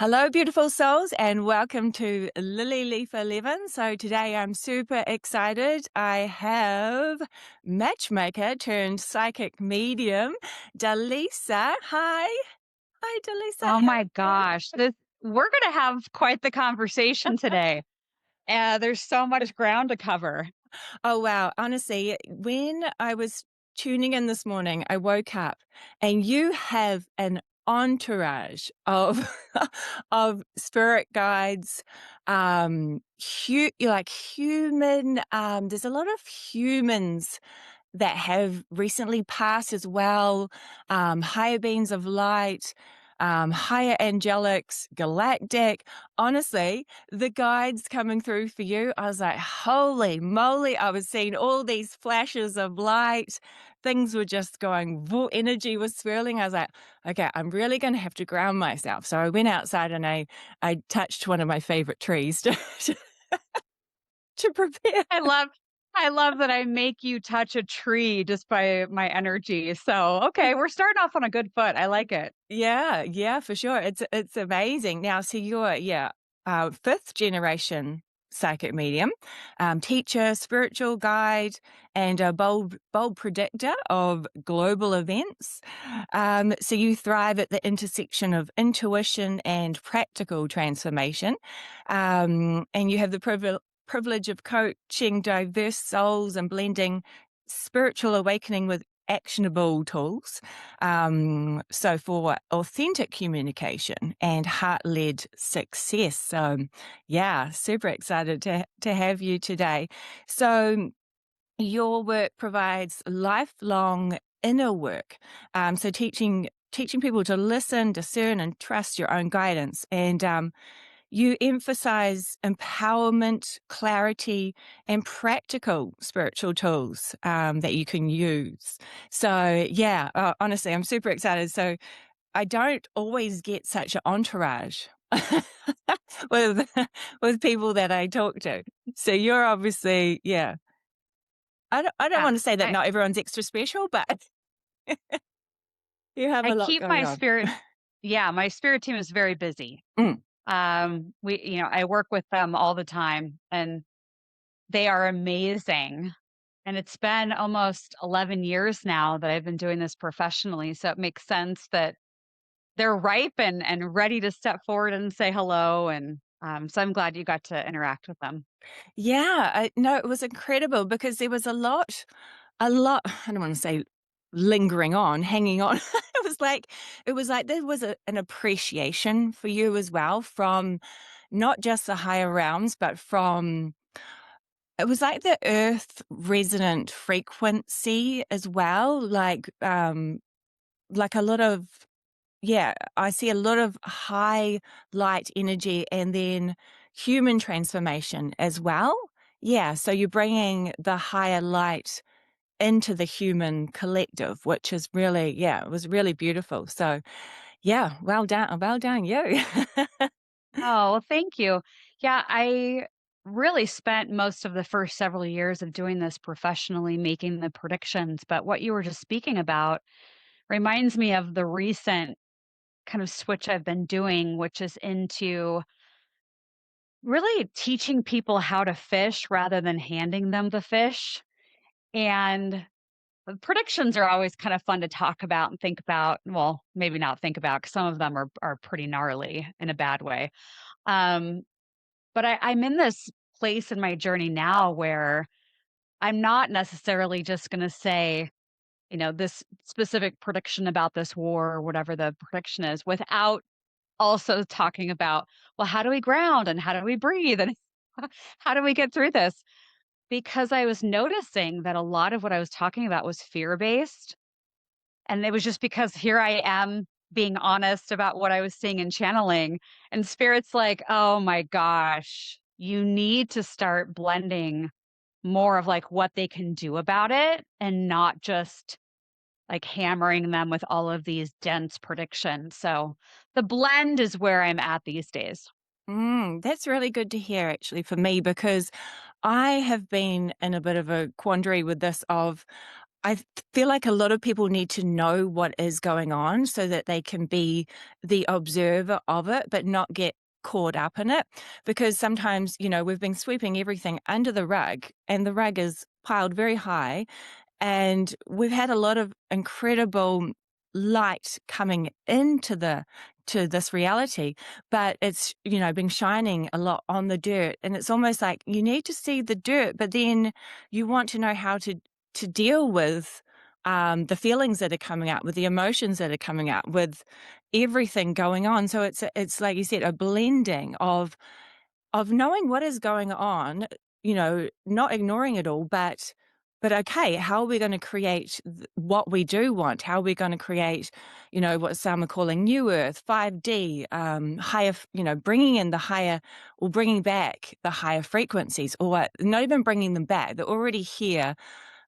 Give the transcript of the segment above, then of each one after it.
Hello, beautiful souls, and welcome to Lily Leaf 11. So today I'm super excited. I have matchmaker turned psychic medium, Dalisa. Hi. Hi, Dalisa. Oh How my are you? gosh, we're gonna have quite the conversation today. There's so much ground to cover. Oh, wow. Honestly, when I was tuning in this morning, I woke up and you have an entourage of of spirit guides, like human, there's a lot of humans that have recently passed as well, higher beings of light, higher angelics, galactic. Honestly, the guides coming through for you, I was like, holy moly, I was seeing all these flashes of light. Things were just going, energy was swirling. I was like, okay, I'm really going to have to ground myself. So I went outside and I touched one of my favorite trees to prepare. I love I love that I make you touch a tree just by my energy. So, okay, we're starting off on a good foot. I like it. Yeah, yeah, for sure. It's amazing. Now, so you're fifth generation psychic medium, teacher, spiritual guide, and a bold predictor of global events. So you thrive at the intersection of intuition and practical transformation, and you have the privilege of coaching diverse souls and blending spiritual awakening with actionable tools. So for authentic communication and heart-led success. So yeah, super excited to have you today. So your work provides lifelong inner work. So teaching people to listen, discern, and trust your own guidance. And you emphasize empowerment, clarity, and practical spiritual tools that you can use. So, yeah, honestly, I'm super excited. So, I don't always get such an entourage with with people that I talk to. So, you're obviously, yeah. I don't Yeah. want to say that I not everyone's extra special, but you have I a lot keep going my on. spirit yeah, my spirit team is very busy. Mm. I work with them all the time and they are amazing. And it's been almost 11 years now that I've been doing this professionally, so it makes sense that they're ripe and ready to step forward and say hello, and, so I'm glad you got to interact with them. Yeah, no, it was incredible because there was a lot, I don't want to say lingering on, hanging on. It was like there was an appreciation for you as well from not just the higher realms, but from it was like the earth resonant frequency as well, like a lot of yeah, I see a lot of high light energy and then human transformation as well. Yeah, so you're bringing the higher light into the human collective, which is really, yeah, it was really beautiful. So, yeah, well done, you. Oh, well, thank you. Yeah, I really spent most of the first several years of doing this professionally, making the predictions, but what you were just speaking about reminds me of the recent kind of switch I've been doing, which is into really teaching people how to fish rather than handing them the fish. And predictions are always kind of fun to talk about and think about. Well, maybe not think about, because some of them are pretty gnarly in a bad way. Um, but I'm in this place in my journey now where I'm not necessarily just going to say, this specific prediction about this war or whatever the prediction is, without also talking about, well, how do we ground and how do we breathe and how do we get through this? Because I was noticing that a lot of what I was talking about was fear based. And it was just because here I am being honest about what I was seeing and channeling. And spirit's like, oh my gosh, you need to start blending more of like what they can do about it and not just like hammering them with all of these dense predictions. So the blend is where I'm at these days. That's really good to hear, actually, for me, because I have been in a bit of a quandary with this of I feel like a lot of people need to know what is going on so that they can be the observer of it, but not get caught up in it. Because sometimes, we've been sweeping everything under the rug and the rug is piled very high. And we've had a lot of incredible light coming into to this reality, but it's, been shining a lot on the dirt. And it's almost like you need to see the dirt, but then you want to know how to deal with the feelings that are coming up, with the emotions that are coming up, with everything going on. So it's like you said, a blending of knowing what is going on, not ignoring it all, but okay, how are we going to create what we do want? How are we going to create, what some are calling new earth, 5D, higher, bringing in the higher or bringing back the higher frequencies, or not even bringing them back. They're already here.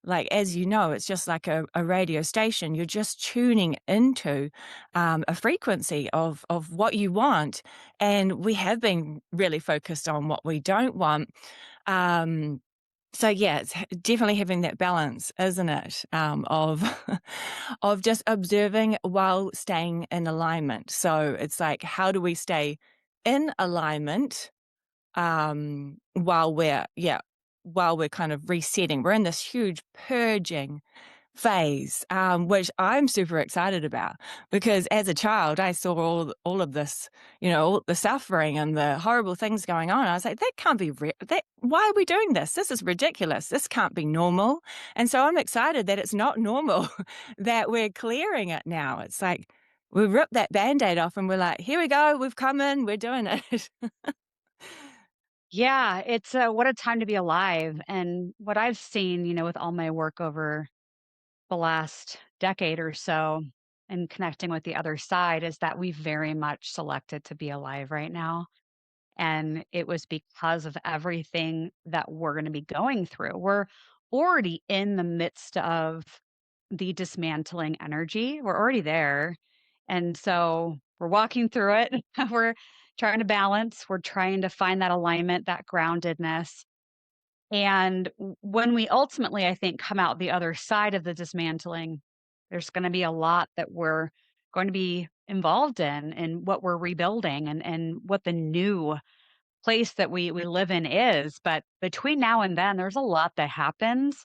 Like, as you know, it's just like a radio station. You're just tuning into a frequency of what you want. And we have been really focused on what we don't want. Um, so yeah, it's definitely having that balance, isn't it? Of of just observing while staying in alignment. So it's like, how do we stay in alignment while we're kind of resetting? We're in this huge purging phase, which I'm super excited about, because as a child I saw all of this, all the suffering and the horrible things going on. I was like, that can't be real. Why are we doing this? This is ridiculous. This can't be normal. And so I'm excited that it's not normal, that we're clearing it now. It's like we ripped that Band-Aid off and we're like, here we go, we've come in, we're doing it. Yeah, it's what a time to be alive. And what I've seen, with all my work over the last decade or so and connecting with the other side is that we very much selected to be alive right now. And it was because of everything that we're going to be going through. We're already in the midst of the dismantling energy. We're already there. And so we're walking through it. We're trying to balance. We're trying to find that alignment, that groundedness. And when we ultimately, I think, come out the other side of the dismantling, there's going to be a lot that we're going to be involved in and what we're rebuilding and what the new place that we live in is. But between now and then, there's a lot that happens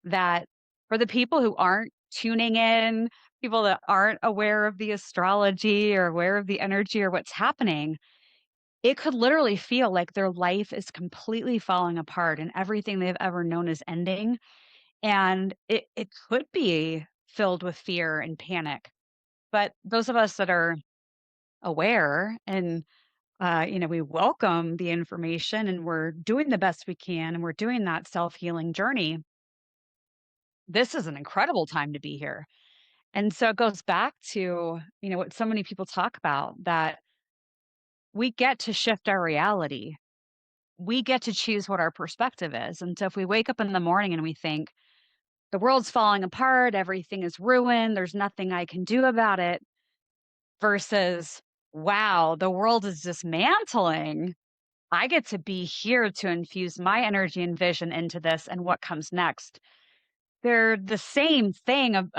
that for the people who aren't tuning in, people that aren't aware of the astrology or aware of the energy or what's happening, it could literally feel like their life is completely falling apart and everything they've ever known is ending. And it could be filled with fear and panic. But those of us that are aware and we welcome the information and we're doing the best we can and we're doing that self-healing journey. This is an incredible time to be here. And so it goes back to, what so many people talk about, that we get to shift our reality. We get to choose what our perspective is. And so if we wake up in the morning and we think the world's falling apart, everything is ruined, there's nothing I can do about it, versus wow, the world is dismantling. I get to be here to infuse my energy and vision into this and what comes next. They're the same thing of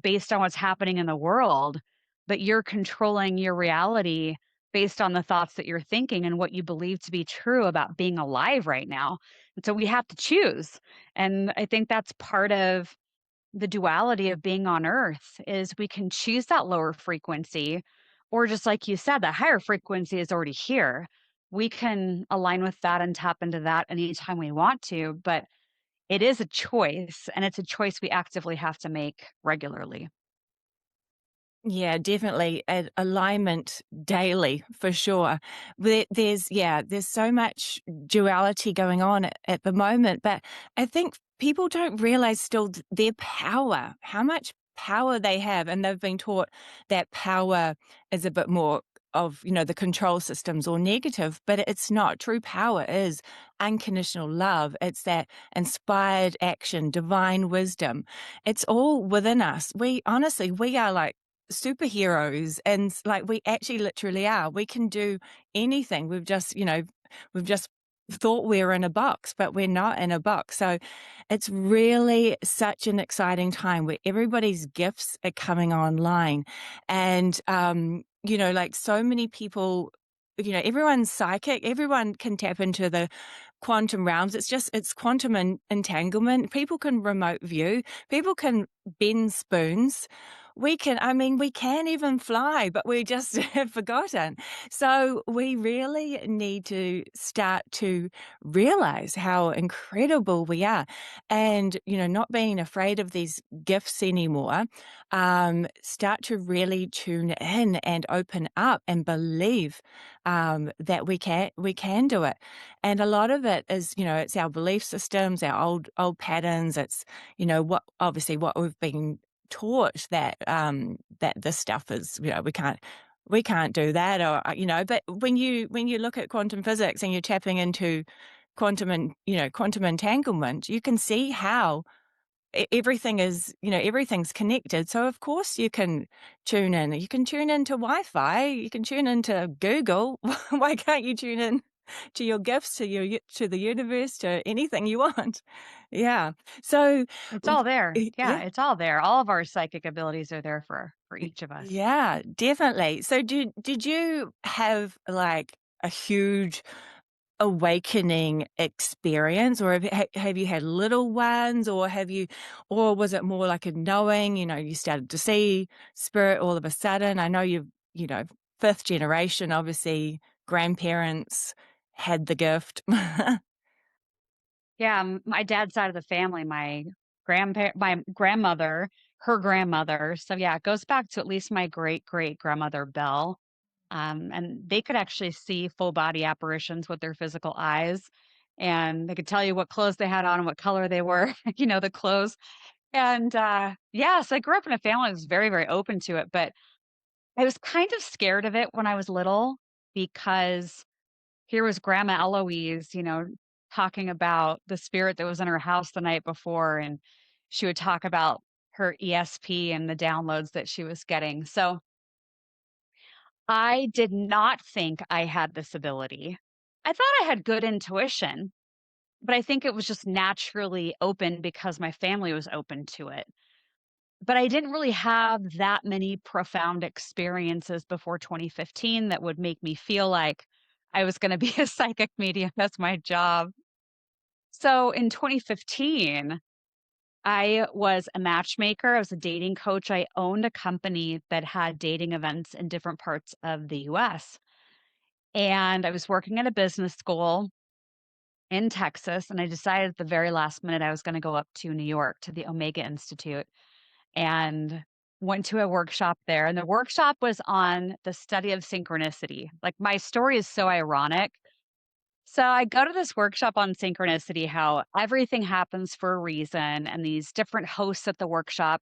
based on what's happening in the world, but you're controlling your reality based on the thoughts that you're thinking and what you believe to be true about being alive right now. And so we have to choose. And I think that's part of the duality of being on earth is we can choose that lower frequency, or just like you said, that higher frequency is already here. We can align with that and tap into that anytime we want to, but it is a choice, and it's a choice we actively have to make regularly. Yeah, definitely alignment daily for sure. There's so much duality going on at the moment, but I think people don't realize still their power, how much power they have, and they've been taught that power is a bit more of, the control systems or negative, but it's not. True power is unconditional love. It's that inspired action, divine wisdom. It's all within us. We are like superheroes, and like we actually literally are. We can do anything. We've just thought we were in a box, but we're not in a box. So it's really such an exciting time where everybody's gifts are coming online. And, like so many people, everyone's psychic, everyone can tap into the quantum realms. It's quantum entanglement. People can remote view, people can bend spoons. We can even fly, but we just have forgotten. So we really need to start to realize how incredible we are and, not being afraid of these gifts anymore. Start to really tune in and open up and believe that we can do it. And a lot of it is, it's our belief systems, our old patterns. It's, what we've been taught that this stuff is, we can't do that, or but when you look at quantum physics and you're tapping into quantum entanglement, you can see how everything is, everything's connected. So of course you can tune into Wi-Fi, you can tune into Google. Why can't you tune in to your gifts, to the universe, to anything you want? Yeah. So It's all there. Yeah, yeah. it's all there. All of our psychic abilities are there for each of us. Yeah, definitely. So did you have like a huge awakening experience, or have you had little ones, or was it more like a knowing, you started to see spirit all of a sudden? I know fifth generation, obviously grandparents had the gift. Yeah, my dad's side of the family, my grandmother, her grandmother. So yeah, it goes back to at least my great great grandmother Belle. And they could actually see full body apparitions with their physical eyes. And they could tell you what clothes they had on and what color they were, the clothes. And yeah, so I grew up in a family that was very, very open to it. But I was kind of scared of it when I was little because here was Grandma Eloise, talking about the spirit that was in her house the night before. And she would talk about her ESP and the downloads that she was getting. So I did not think I had this ability. I thought I had good intuition, but I think it was just naturally open because my family was open to it. But I didn't really have that many profound experiences before 2015 that would make me feel like I was going to be a psychic medium as my job. So in 2015, I was a matchmaker. I was a dating coach. I owned a company that had dating events in different parts of the US. And I was working at a business school in Texas. And I decided at the very last minute I was going to go up to New York to the Omega Institute and went to a workshop there. And the workshop was on the study of synchronicity. Like my story is so ironic. So I go to this workshop on synchronicity, how everything happens for a reason. And these different hosts at the workshop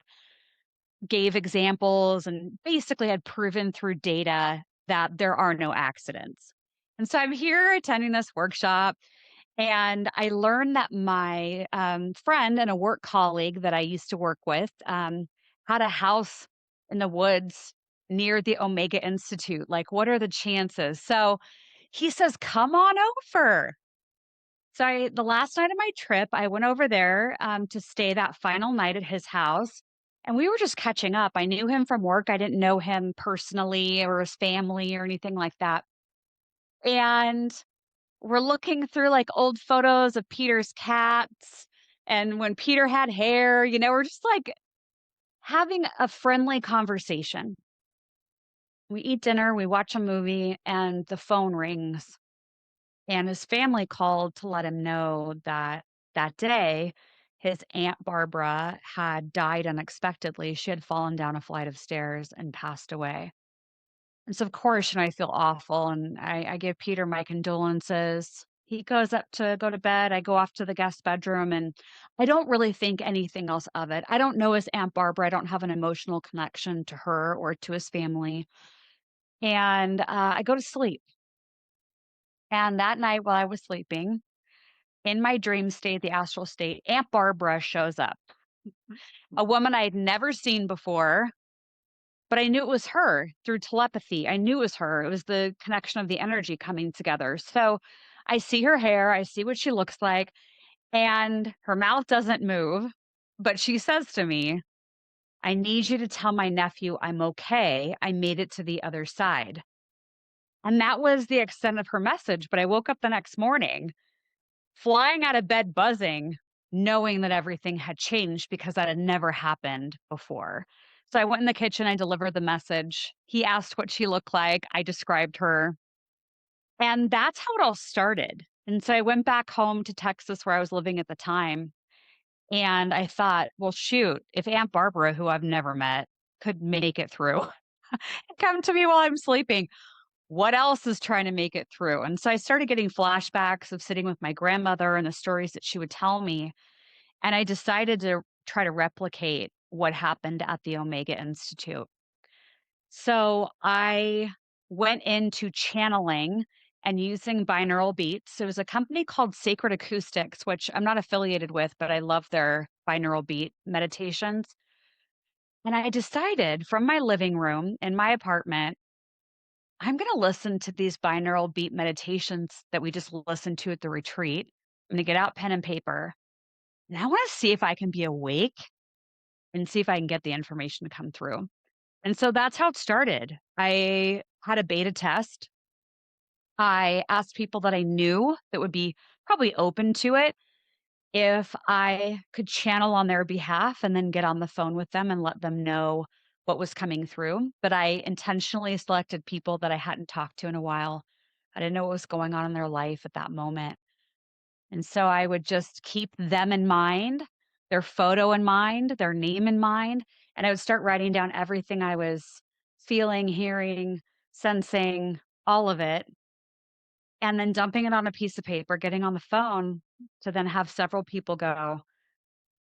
gave examples and basically had proven through data that there are no accidents. And so I'm here attending this workshop, and I learned that my friend and a work colleague that I used to work with had a house in the woods near the Omega Institute. Like, what are the chances? So he says, come on over. So the last night of my trip, I went over there to stay that final night at his house. And we were just catching up. I knew him from work. I didn't know him personally or his family or anything like that. And we're looking through like old photos of Peter's cats and when Peter had hair, we're just like having a friendly conversation. We eat dinner, we watch a movie, and the phone rings. And his family called to let him know that that day, his Aunt Barbara had died unexpectedly. She had fallen down a flight of stairs and passed away. And so, of course, I feel awful and I give Peter my condolences. He goes up to go to bed. I go off to the guest bedroom and I don't really think anything else of it. I don't know his Aunt Barbara. I don't have an emotional connection to her or to his family. And I go to sleep. And that night while I was sleeping, in my dream state, the astral state, Aunt Barbara shows up, a woman I had never seen before, but I knew it was her through telepathy. I knew it was her. It was the connection of the energy coming together. So I see her hair, I see what she looks like, and her mouth doesn't move, but she says to me, "I need you to tell my nephew I'm okay. I made it to the other side." And that was the extent of her message. But I woke up the next morning, flying out of bed, buzzing, knowing that everything had changed because that had never happened before. So I went in the kitchen, I delivered the message. He asked what she looked like. I described her. And that's how it all started. And so I went back home to Texas where I was living at the time. And I thought, well, shoot, if Aunt Barbara, who I've never met, could make it through, come to me while I'm sleeping, what else is trying to make it through? And so I started getting flashbacks of sitting with my grandmother and the stories that she would tell me. And I decided to try to replicate what happened at the Omega Institute. So I went into channeling and using binaural beats. It was a company called Sacred Acoustics, which I'm not affiliated with, but I love their binaural beat meditations. And I decided from my living room in my apartment, I'm going to listen to these binaural beat meditations that we just listened to at the retreat. I'm going to get out pen and paper, and I want to see if I can be awake and see if I can get the information to come through. And so that's how it started. I had a beta test. I asked people that I knew that would be probably open to it if I could channel on their behalf and then get on the phone with them and let them know what was coming through. But I intentionally selected people that I hadn't talked to in a while. I didn't know what was going on in their life at that moment. And so I would just keep them in mind, their photo in mind, their name in mind, and I would start writing down everything I was feeling, hearing, sensing, all of it, and then dumping it on a piece of paper, getting on the phone to then have several people go,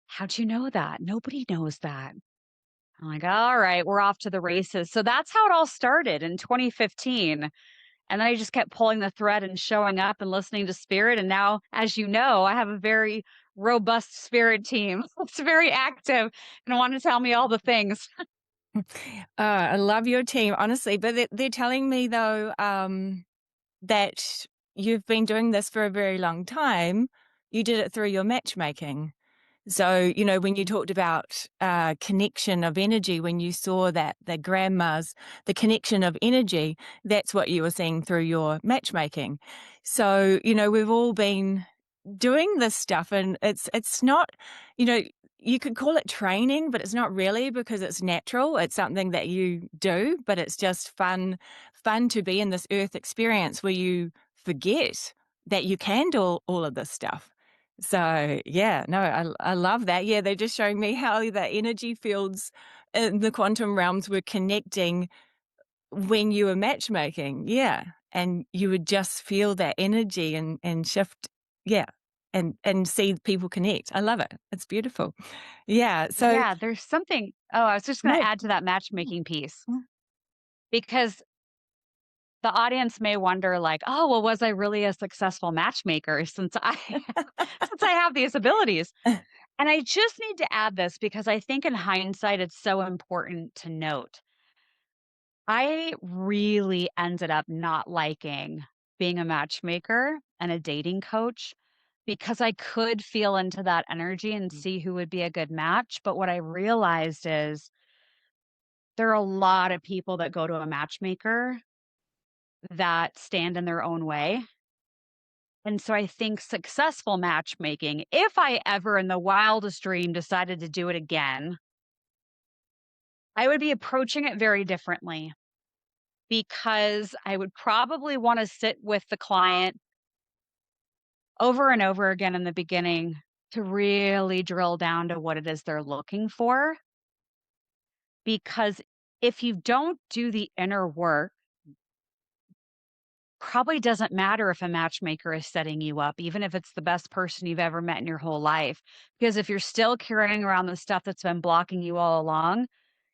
"How'd you know that? Nobody knows that." I'm like, "All right, we're off to the races." So that's how it all started in 2015. And then I just kept pulling the thread and showing up and listening to spirit. And now, as you know, I have a very robust spirit team. It's very active and want to tell me all the things. I love your team, honestly. But they're telling me, though, that you've been doing this for a very long time. You did it through your matchmaking. So, when you talked about connection of energy, when you saw that the grandmas, the connection of energy, that's what you were seeing through your matchmaking. So, we've all been doing this stuff, and it's not, you know you could call it training, but it's not really, because it's natural. It's something that you do, but it's just fun to be in this earth experience where you forget that you can do all of this stuff. So yeah, no, I love that. Yeah, they're just showing me how the energy fields in the quantum realms were connecting when you were matchmaking, yeah, and you would just feel that energy and shift, yeah, and see people connect. I love it. It's beautiful. Yeah, so Yeah, there's something. Oh, I was just going no. to add to that matchmaking piece because the audience may wonder, like, oh, well, was I really a successful matchmaker since I since I have these abilities? And I just need to add this because I think in hindsight, it's so important to note. I really ended up not liking being a matchmaker and a dating coach because I could feel into that energy and see who would be a good match. But what I realized is there are a lot of people that go to a matchmaker that stand in their own way. And so I think successful matchmaking, if I ever in the wildest dream decided to do it again, I would be approaching it very differently because I would probably want to sit with the client over and over again in the beginning to really drill down to what it is they're looking for. Because if you don't do the inner work, probably doesn't matter if a matchmaker is setting you up, even if it's the best person you've ever met in your whole life. Because if you're still carrying around the stuff that's been blocking you all along,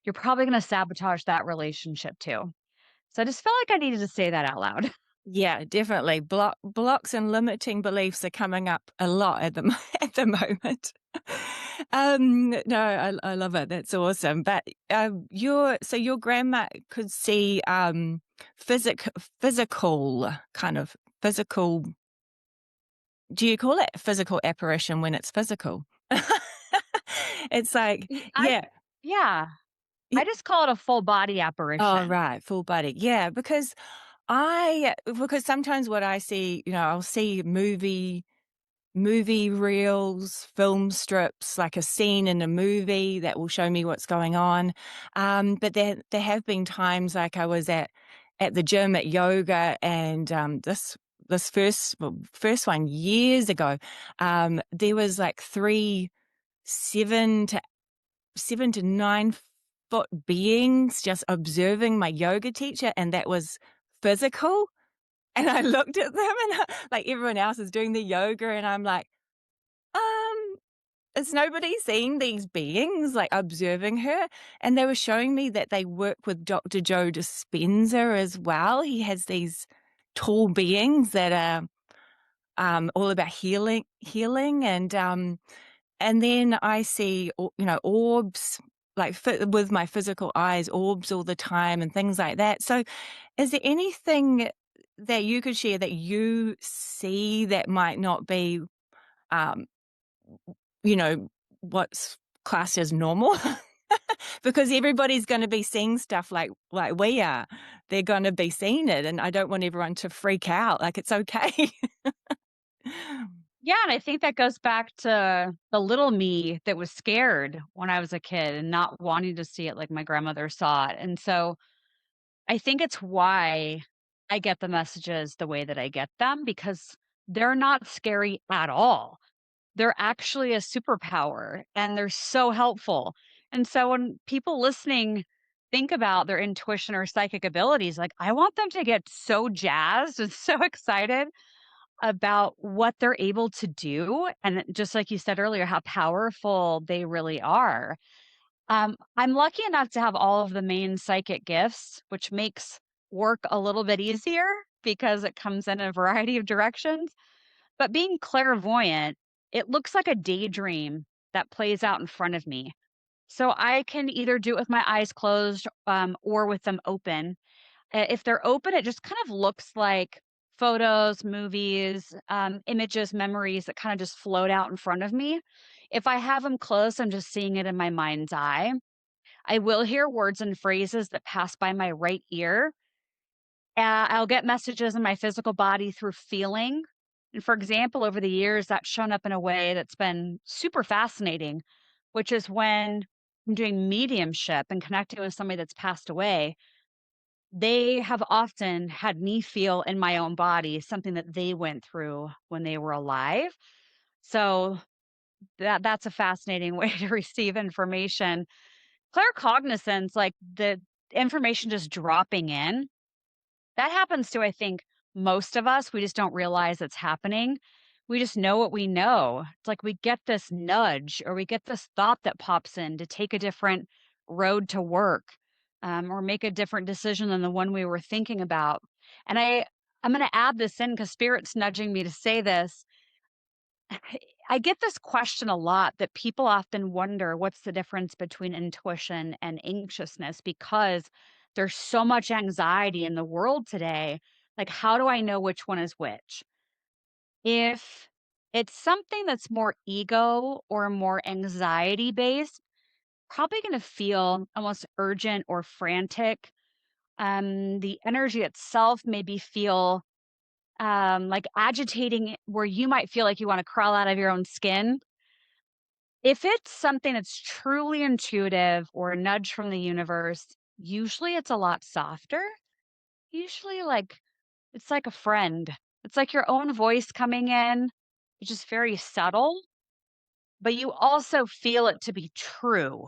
you're probably going to sabotage that relationship too. So I just felt like I needed to say that out loud. Yeah, definitely. Blocks and limiting beliefs are coming up a lot at the at the moment. No, I love it. That's awesome. But your grandma could see physical kind of physical. do you call it physical apparition when it's physical? It's like, Y I yeah. Yeah, I y just call it a full body Oh, apparition. right, full body. Yeah, because sometimes what I see, I'll see movie reels, film strips, like a scene in a movie that will show me what's going on. But there have been times like I was at the gym at yoga, and this first one years ago, there was like three 7 to 9 foot beings just observing my yoga teacher, and that was physical. And I looked at them, and like everyone else is doing the yoga, and I'm like, um, is nobody seeing these beings, like, observing her? And they were showing me that they work with Dr. Joe Dispenza as well. He has these tall beings that are, all about healing, and then I see, orbs, like, with my physical eyes, orbs all the time and things like that. So is there anything that you could share that you see that might not be, um you know, what's classed as normal? Because everybody's gonna be seeing stuff like we are. They're gonna be seeing it, and I don't want everyone to freak out, like, it's okay. Yeah, and I think that goes back to the little me that was scared when I was a kid and not wanting to see it like my grandmother saw it. And so I think it's why I get the messages the way that I get them because they're not scary at all. They're actually a superpower and they're so helpful. And so when people listening think about their intuition or psychic abilities, like I want them to get so jazzed and so excited about what they're able to do. And just like you said earlier, how powerful they really are. I'm lucky enough to have all of the main psychic gifts, which makes work a little bit easier because it comes in a variety of directions. But being clairvoyant, it looks like a daydream that plays out in front of me. So I can either do it with my eyes closed or with them open. If they're open, it just kind of looks like photos, movies, images, memories that kind of just float out in front of me. If I have them closed, I'm just seeing it in my mind's eye. I will hear words and phrases that pass by my right ear. I'll get messages in my physical body through feeling. And for example, over the years, that's shown up in a way that's been super fascinating, which is when I'm doing mediumship and connecting with somebody that's passed away. They have often had me feel in my own body something that they went through when they were alive. So that's a fascinating way to receive information. Claircognizance, like the information just dropping in, that happens to, I think, most of us. We just don't realize it's happening. We just know what we know. It's like we get this nudge or we get this thought that pops in to take a different road to work or make a different decision than the one we were thinking about. And I'm going to add this in because Spirit's nudging me to say this. I get this question a lot that people often wonder what's the difference between intuition and anxiousness because there's so much anxiety in the world today. Like, how do I know which one is which? If it's something that's more ego or more anxiety based, probably going to feel almost urgent or frantic. The energy itself maybe feel like agitating, where you might feel like you want to crawl out of your own skin. If it's something that's truly intuitive or a nudge from the universe, usually it's a lot softer. Usually, like, it's like a friend. It's like your own voice coming in. It's just very subtle, but you also feel it to be true.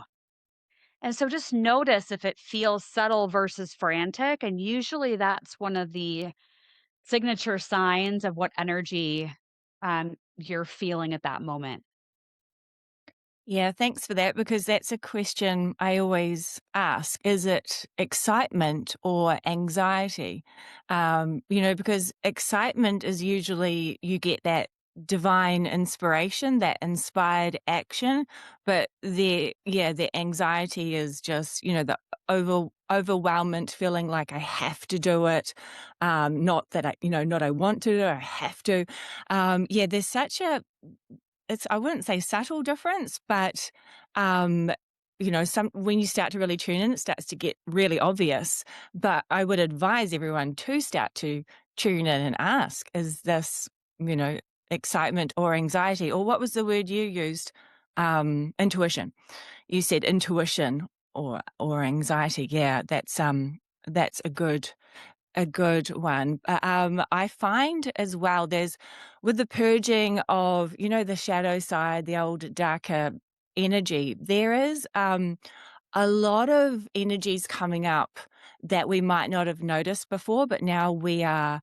And so just notice if it feels subtle versus frantic. And usually that's one of the signature signs of what energy you're feeling at that moment. Yeah, thanks for that, because that's a question I always ask. Is it excitement or anxiety? Because excitement is usually you get that divine inspiration, that inspired action, but the anxiety is just, the overwhelmment, feeling like I have to do it, not that not I want to do it, I have to. Yeah, there's such a it's I wouldn't say subtle difference, but um, some when you start to really tune in, it starts to get really obvious. But I would advise everyone to start to tune in and ask, is this, you know, excitement or anxiety? Or what was the word you used? Intuition. You said intuition or anxiety. Yeah, that's a good one. I find as well, there's with the purging of, the shadow side, the old darker energy, there is a lot of energies coming up that we might not have noticed before, but now we are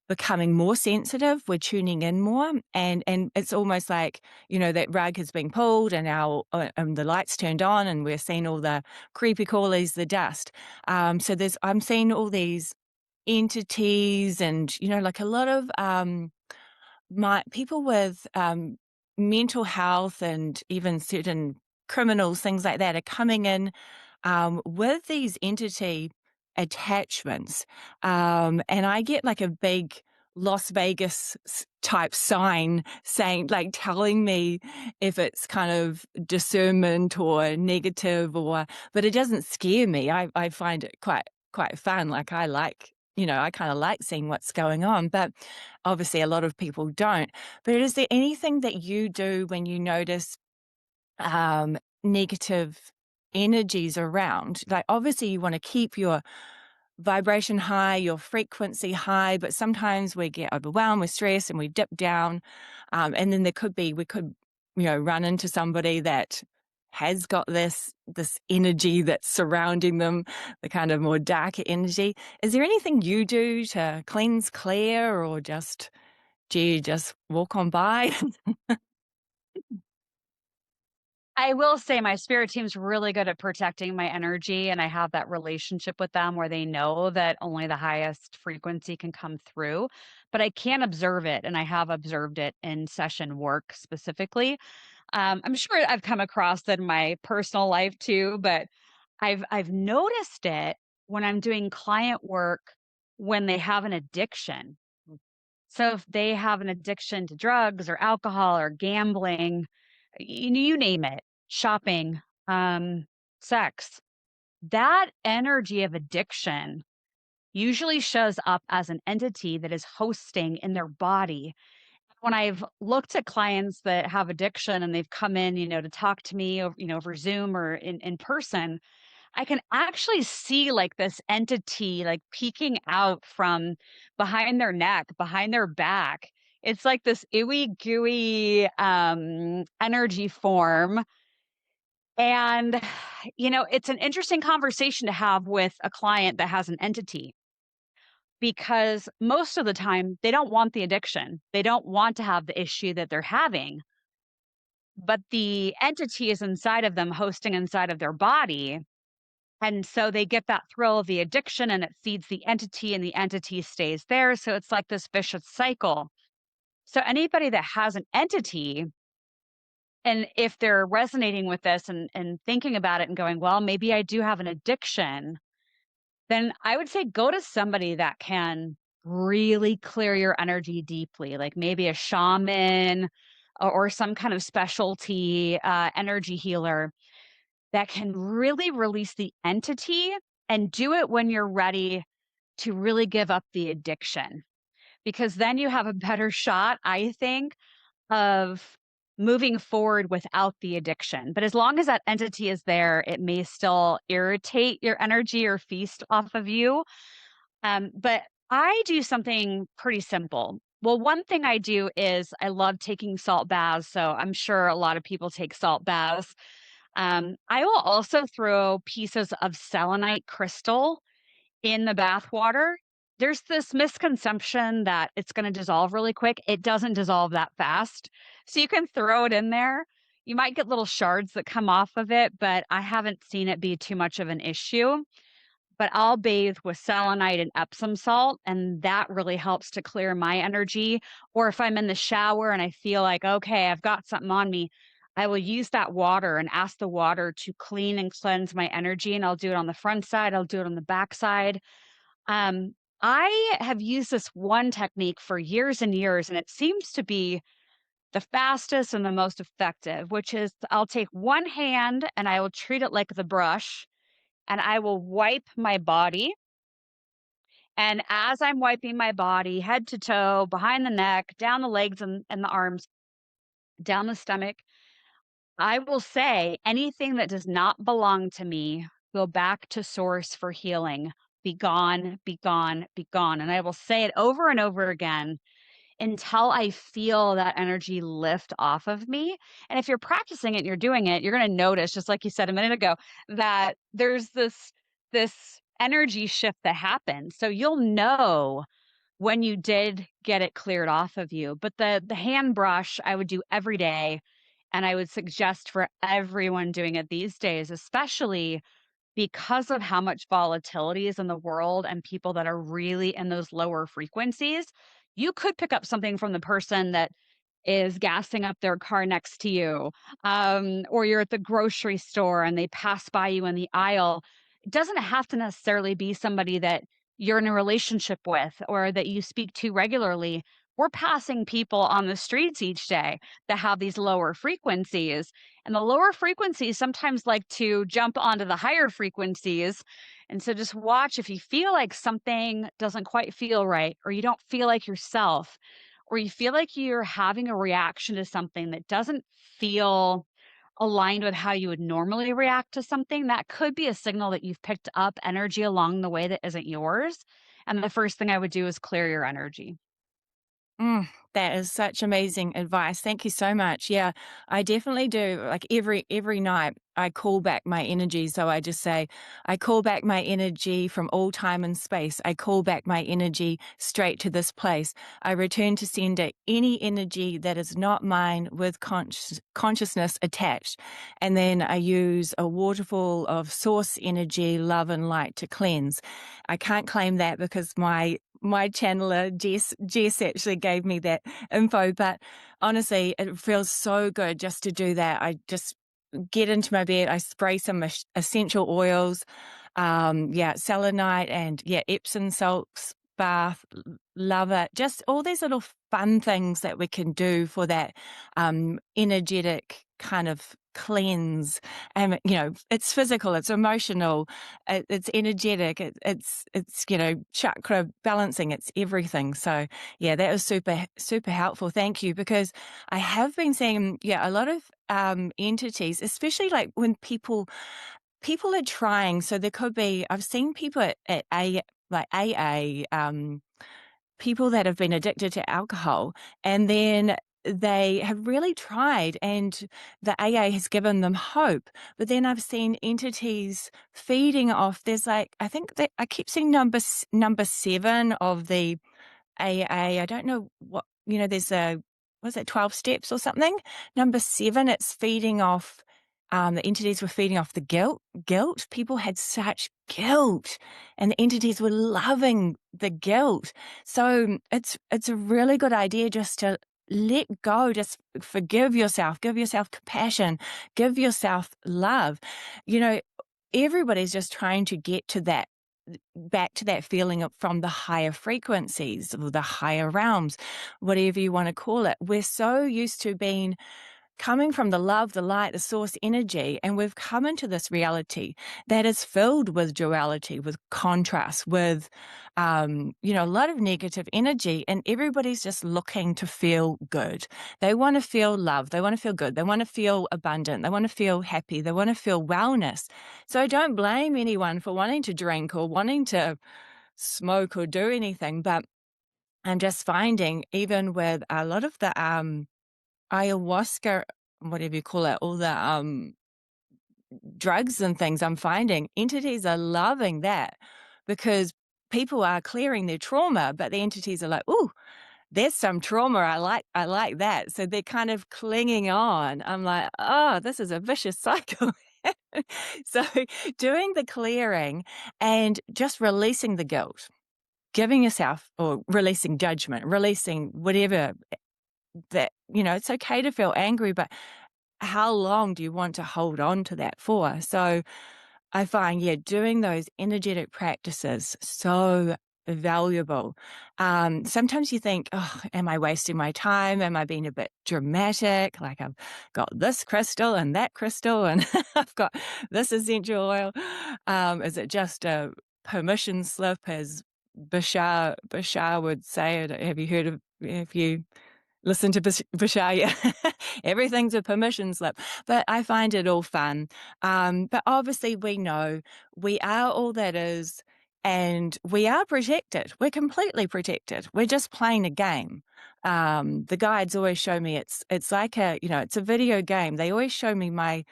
becoming more sensitive. We're tuning in more, and it's almost like, that rug has been pulled, and now the lights turned on, and we're seeing all the creepy crawlies, the dust. So I'm seeing all these entities, and like a lot of my people with mental health, and even certain criminals, things like that, are coming in with these entity attachments. And I get like a big Las Vegas type sign saying, like, telling me if it's kind of discernment or negative, but it doesn't scare me. I find it quite fun. Like, I kind of like seeing what's going on, but obviously a lot of people don't. But is there anything that you do when you notice negative energies around? Like, obviously you want to keep your vibration high, your frequency high, but sometimes we get overwhelmed with stress and we dip down. And then we could, run into somebody that has got this energy that's surrounding them, the kind of more darker energy. Is there anything you do to cleanse, clear, or just, do you just walk on by? I will say my spirit team's really good at protecting my energy, and I have that relationship with them where they know that only the highest frequency can come through, but I can observe it, and I have observed it in session work specifically. I'm sure I've come across it in my personal life too, but I've noticed it when I'm doing client work when they have an addiction. So if they have an addiction to drugs or alcohol or gambling, you name it, shopping, sex, that energy of addiction usually shows up as an entity that is hosting in their body. When I've looked at clients that have addiction and they've come in, to talk to me over, over Zoom or in person, I can actually see like this entity like peeking out from behind their neck, behind their back. It's like this ooey gooey energy form. And, it's an interesting conversation to have with a client that has an entity because most of the time they don't want the addiction. They don't want to have the issue that they're having, but the entity is inside of them, hosting inside of their body. And so they get that thrill of the addiction and it feeds the entity and the entity stays there. So it's like this vicious cycle. So anybody that has an entity, and if they're resonating with this and thinking about it and going, well, maybe I do have an addiction, then I would say go to somebody that can really clear your energy deeply, like maybe a shaman or some kind of specialty energy healer that can really release the entity and do it when you're ready to really give up the addiction. Because then you have a better shot, I think, of moving forward without the addiction. But as long as that entity is there, it may still irritate your energy or feast off of you. But I do something pretty simple. Well, one thing I do is I love taking salt baths. So I'm sure a lot of people take salt baths. I will also throw pieces of selenite crystal in the bath water. There's this misconception that it's going to dissolve really quick. It doesn't dissolve that fast. So you can throw it in there. You might get little shards that come off of it, but I haven't seen it be too much of an issue. But I'll bathe with selenite and Epsom salt, and that really helps to clear my energy. Or if I'm in the shower and I feel like, okay, I've got something on me, I will use that water and ask the water to clean and cleanse my energy, and I'll do it on the front side, I'll do it on the back side. I have used this one technique for years and years, and it seems to be the fastest and the most effective, which is I'll take one hand and I will treat it like the brush, and I will wipe my body. And as I'm wiping my body, head to toe, behind the neck, down the legs and the arms, down the stomach, I will say anything that does not belong to me, go back to source for healing. Be gone, be gone, be gone. And I will say it over and over again until I feel that energy lift off of me. And if you're practicing it and you're doing it, you're going to notice, just like you said a minute ago, that there's this energy shift that happens. So you'll know when you did get it cleared off of you. But the hand brush I would do every day, and I would suggest for everyone doing it these days, especially because of how much volatility is in the world and people that are really in those lower frequencies. You could pick up something from the person that is gassing up their car next to you, or you're at the grocery store and they pass by you in the aisle. It doesn't have to necessarily be somebody that you're in a relationship with or that you speak to regularly. We're passing people on the streets each day that have these lower frequencies. And the lower frequencies sometimes like to jump onto the higher frequencies. And so just watch if you feel like something doesn't quite feel right, or you don't feel like yourself, or you feel like you're having a reaction to something that doesn't feel aligned with how you would normally react to something, that could be a signal that you've picked up energy along the way that isn't yours. And the first thing I would do is clear your energy. That is such amazing advice. Thank you so much. Yeah, I definitely do. Like every night, I call back my energy. So I just say, I call back my energy from all time and space. I call back my energy straight to this place. I return to sender any energy that is not mine with consciousness attached. And then I use a waterfall of source energy, love and light to cleanse. I can't claim that because my channeler Jess actually gave me that info, but honestly it feels so good just to do that. I just get into my bed, I spray some essential oils, selenite and Epsom salts bath, love it. Just all these little fun things that we can do for that energetic kind of cleanse. And it's physical, it's emotional, it's energetic, it's chakra balancing, it's everything. So yeah, that was super helpful. Thank you, because I have been seeing a lot of entities, especially like when people are trying. So there could be, I've seen people at AA, people that have been addicted to alcohol, and then they have really tried and the AA has given them hope. But then I've seen entities feeding off, there's like, I think that I keep seeing number 7 of the AA. I don't know what, there's what's that, 12 steps or something? Number 7, it's feeding off, the entities were feeding off the guilt. People had such guilt and the entities were loving the guilt. So it's a really good idea just to let go, just forgive yourself, give yourself compassion, give yourself love. You know, everybody's just trying to get to that, back to that feeling from the higher frequencies or the higher realms, whatever you want to call it. We're so used to being coming from the love, the light, the source energy, and we've come into this reality that is filled with duality, with contrast, with a lot of negative energy, and everybody's just looking to feel good. They want to feel love, they want to feel good, they want to feel abundant, they want to feel happy, they want to feel wellness. So I don't blame anyone for wanting to drink or wanting to smoke or do anything, but I'm just finding, even with a lot of the ayahuasca, whatever you call it, all the drugs and things, I'm finding entities are loving that, because people are clearing their trauma, but the entities are like, "Ooh, there's some trauma. I like that." So they're kind of clinging on. I'm like, "Oh, this is a vicious cycle." So doing the clearing and just releasing the guilt, giving yourself, or releasing judgment, releasing whatever, that, it's okay to feel angry, but how long do you want to hold on to that for? So I find, yeah, doing those energetic practices so valuable. Sometimes you think, oh, am I wasting my time? Am I being a bit dramatic? Like I've got this crystal and that crystal, and I've got this essential oil. Is it just a permission slip, as Bashar would say? Have you heard of? Have you listen to Bashar, yeah. Everything's a permission slip. But I find it all fun. But obviously, we know we are all that is, and we are protected. We're completely protected. We're just playing a game. The guides always show me it's like it's a video game. They always show me my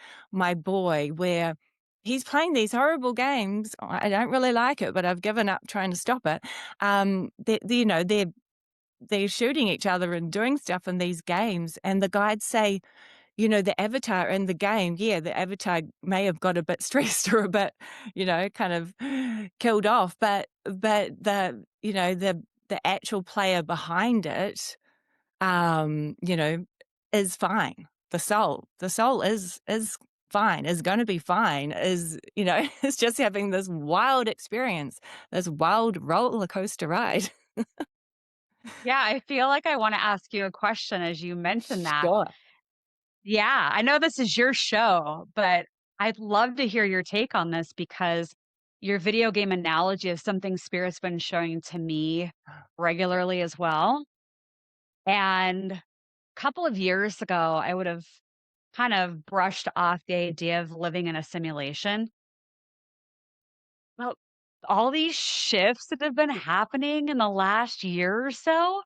boy where he's playing these horrible games. I don't really like it, but I've given up trying to stop it. They're shooting each other and doing stuff in these games, and the guides say, the avatar in the game, yeah, the avatar may have got a bit stressed or a bit, kind of killed off, but the actual player behind it, um, you know, is fine. The soul is fine, is going to be fine, is just having this wild experience, this wild roller coaster ride. Yeah, I feel like I wanna ask you a question as you mentioned that. Sure. Yeah, I know this is your show, but I'd love to hear your take on this because your video game analogy is something Spirit's been showing to me regularly as well. And a couple of years ago, I would have kind of brushed off the idea of living in a simulation. Well, all these shifts that have been happening in the last year or so,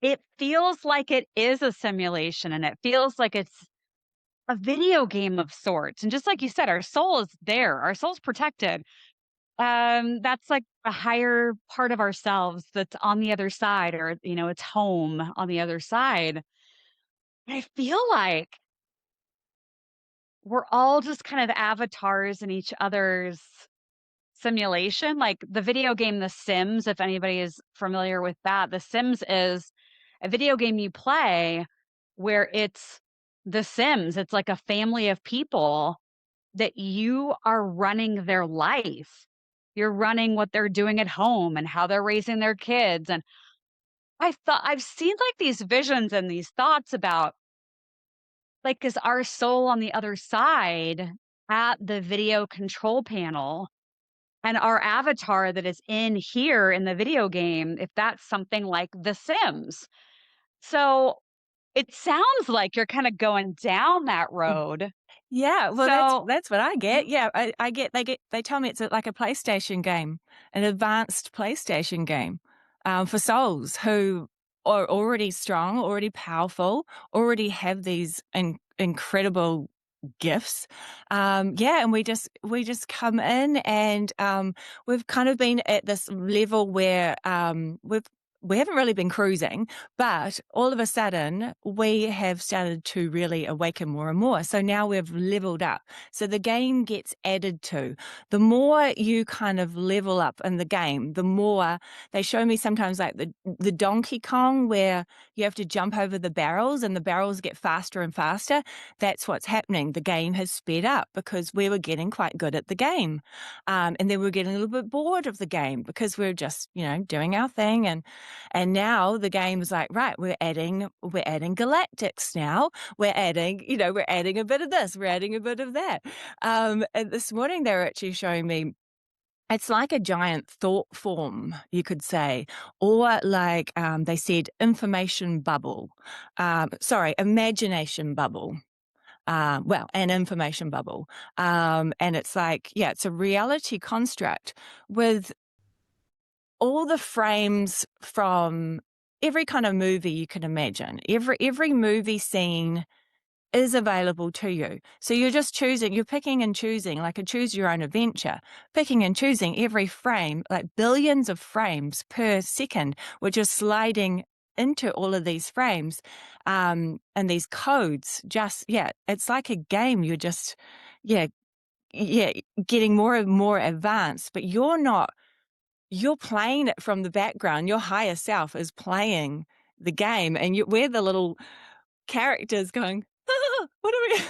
it feels like it is a simulation and it feels like it's a video game of sorts. And just like you said, our soul is there, our soul's protected. That's like a higher part of ourselves that's on the other side, or, it's home on the other side. I feel like we're all just kind of avatars in each other's simulation. Like the video game The Sims, if anybody is familiar with that, The Sims is a video game you play where it's The Sims. It's like a family of people that you are running their life. You're running what they're doing at home and how they're raising their kids. And I've seen like these visions and these thoughts about like, is our soul on the other side at the video control panel and our avatar that is in here in the video game, if that's something like The Sims. So it sounds like you're kind of going down that road. Yeah, well, that's So, that's what I mhm, get. Yeah, they tell me it's like a PlayStation game, an advanced PlayStation game, for souls who are already strong, already powerful, already have these incredible gifts. Yeah, and we just come in, and we've kind of been at this level where we haven't really been cruising, but all of a sudden, we have started to really awaken more and more. So now we've leveled up. So the game gets added to. The more you kind of level up in the game, the more they show me sometimes like the Donkey Kong where you have to jump over the barrels and the barrels get faster and faster. That's what's happening. The game has sped up because we were getting quite good at the game. And then we're getting a little bit bored of the game because we're just, doing our thing. And now the game is like, right, we're adding galactics now. We're adding a bit of this, we're adding a bit of that. And this morning they were actually showing me it's like a giant thought form, you could say, or like they said, information bubble. Sorry, imagination bubble. Well, an information bubble. And it's like, yeah, it's a reality construct with all the frames from every kind of movie you can imagine. Every movie scene is available to you. So you're just choosing, you're picking and choosing, like a choose your own adventure, picking and choosing every frame, like billions of frames per second, which is sliding into all of these frames and these codes. Yeah, it's like a game. You're just, yeah, yeah, getting more and more advanced, but you're playing it from the background. Your higher self is playing the game, and we're the little characters going, oh, what do we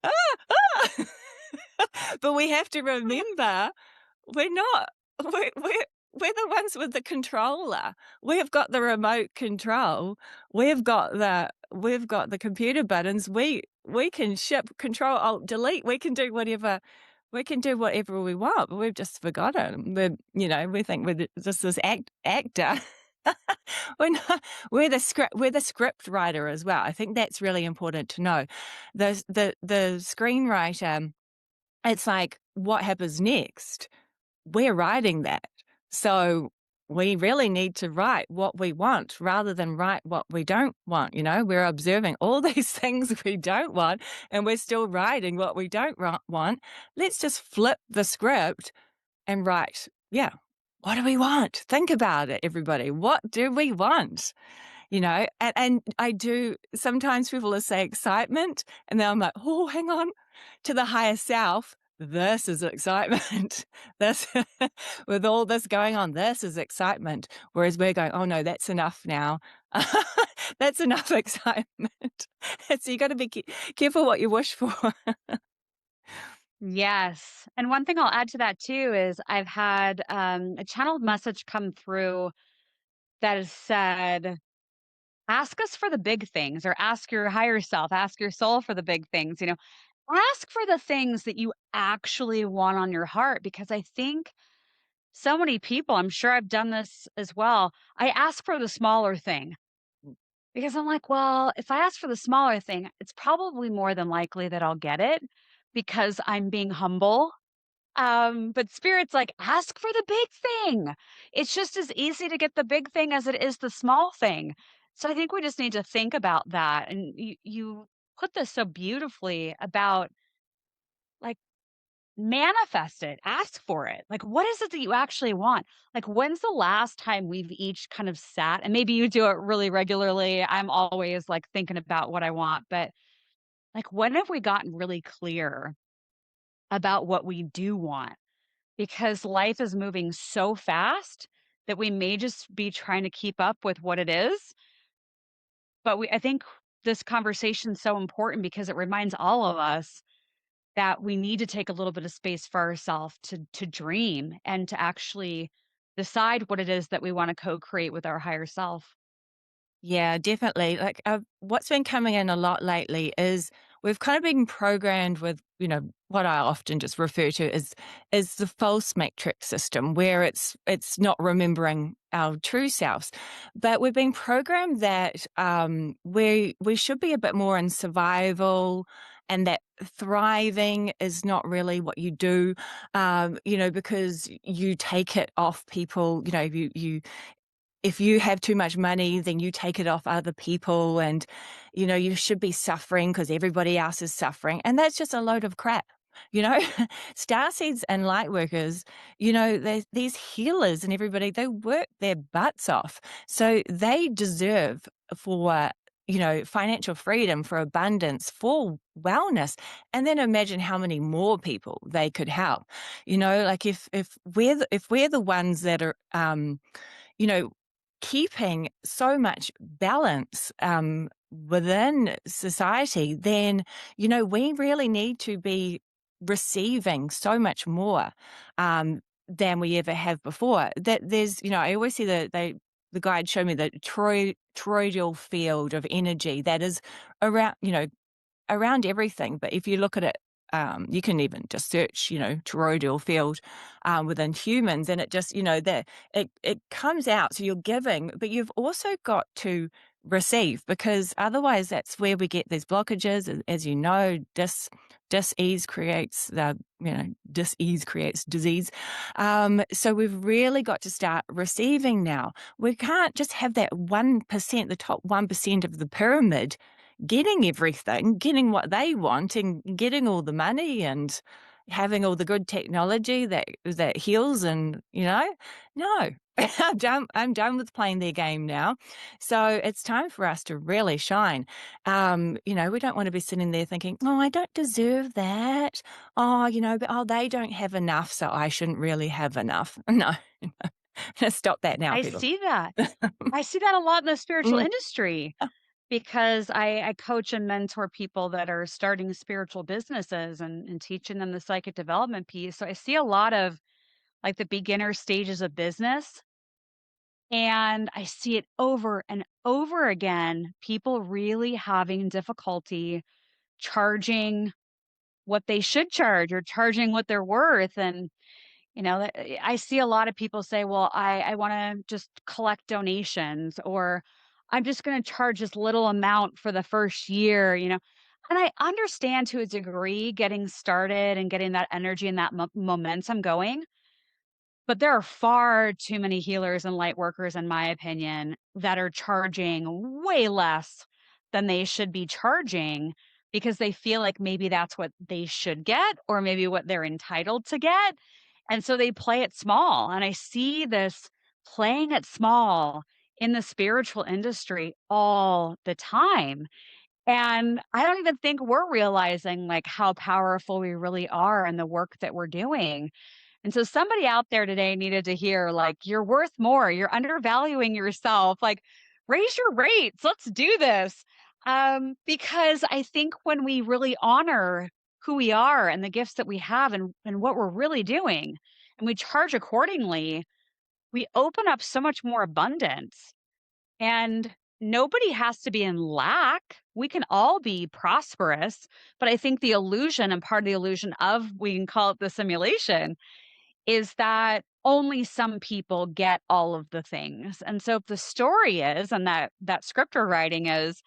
ah, ah. But we have to remember we're not. We're the ones with the controller. We've got the remote control. We've got the computer buttons. We can ship control alt delete. We can do whatever we want, but we've just forgotten. We think just this actor. We're not, we're the script writer as well. I think that's really important to know. The screenwriter, it's like what happens next? We're writing that. So we really need to write what we want rather than write what we don't want. We're observing all these things we don't want and we're still writing what we don't want. Let's just flip the script and write, yeah, what do we want? Think about it, everybody. What do we want? And I do, sometimes people will say excitement, and then I'm like, oh, hang on, to the higher self, this is excitement. This, with all this going on, this is excitement. Whereas we're going, oh no, that's enough now. That's enough excitement. So you got to be careful what you wish for. Yes. And one thing I'll add to that too is I've had a channeled message come through that has said, ask us for the big things, or ask your higher self, ask your soul for the big things. Ask for the things that you actually want on your heart. Because I think so many people, I'm sure I've done this as well, I ask for the smaller thing because I'm like, well, if I ask for the smaller thing, it's probably more than likely that I'll get it because I'm being humble. But spirit's like, ask for the big thing. It's just as easy to get the big thing as it is the small thing. So I think we just need to think about that. And you put this so beautifully about, like, manifest it, ask for it. Like, what is it that you actually want? Like, when's the last time we've each kind of sat, and maybe you do it really regularly. I'm always like thinking about what I want, but like, when have we gotten really clear about what we do want? Because life is moving so fast that we may just be trying to keep up with what it is. But I think this conversation is so important because it reminds all of us that we need to take a little bit of space for ourselves to dream and to actually decide what it is that we want to co-create with our higher self. Yeah, definitely. Like, what's been coming in a lot lately is we've kind of been programmed with, what I often just refer to as the false matrix system, where it's not remembering our true selves. But we've been programmed that we should be a bit more in survival, and that thriving is not really what you do, because you take it off people. You if you have too much money, then you take it off other people, and you should be suffering because everybody else is suffering, and that's just a load of crap. you know Starseeds and light workers, these healers and everybody, they work their butts off, so they deserve for financial freedom, for abundance, for wellness. And then imagine how many more people they could help. Like, if we're the ones that are you know, keeping so much balance within society, then, we really need to be receiving so much more than we ever have before. That there's, I always see the guide show me the toroidal field of energy that is around everything. But if you look at it, you can even just search, toroidal field within humans, and it just, that it comes out. So you're giving, but you've also got to receive, because otherwise that's where we get these blockages. As you know, dis-ease creates dis-ease creates disease. So we've really got to start receiving now. We can't just have that 1%, the top 1% of the pyramid, getting everything, getting what they want, and getting all the money, and having all the good technology that heals, and no. I'm done with playing their game now. So it's time for us to really shine. We don't want to be sitting there thinking, oh, I don't deserve that. Oh, but they don't have enough, so I shouldn't really have enough. No. Stop that now, I people. see that. I see that a lot in the spiritual Mm. industry. because I coach and mentor people that are starting spiritual businesses and teaching them the psychic development piece. So I see a lot of like the beginner stages of business. And I see it over and over again, people really having difficulty charging what they should charge or charging what they're worth. And, I see a lot of people say, well, I want to just collect donations, or I'm just going to charge this little amount for the first year. And I understand to a degree getting started and getting that energy and that momentum going. But there are far too many healers and light workers, in my opinion, that are charging way less than they should be charging because they feel like maybe that's what they should get or maybe what they're entitled to get. And so they play it small. And I see this playing it small in the spiritual industry all the time. And I don't even think we're realizing like how powerful we really are in the work that we're doing. And so somebody out there today needed to hear, like, you're worth more. You're undervaluing yourself. Like, raise your rates. Let's do this. Because I think when we really honor who we are and the gifts that we have and what we're really doing, and we charge accordingly, we open up so much more abundance. And nobody has to be in lack. We can all be prosperous. But I think the illusion and part of the illusion of, we can call it the simulation, is that only some people get all of the things. And so if the story is, and that scripture writing is,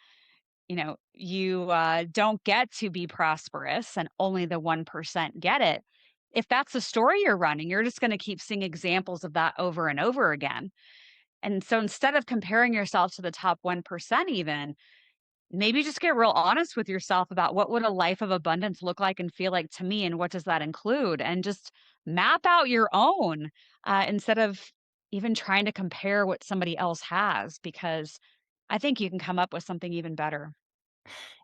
you don't get to be prosperous and only the 1% get it. If that's the story you're running, you're just going to keep seeing examples of that over and over again. And so instead of comparing yourself to the top 1% even, maybe just get real honest with yourself about what would a life of abundance look like and feel like to me, and what does that include, and just map out your own, instead of even trying to compare what somebody else has, because I think you can come up with something even better.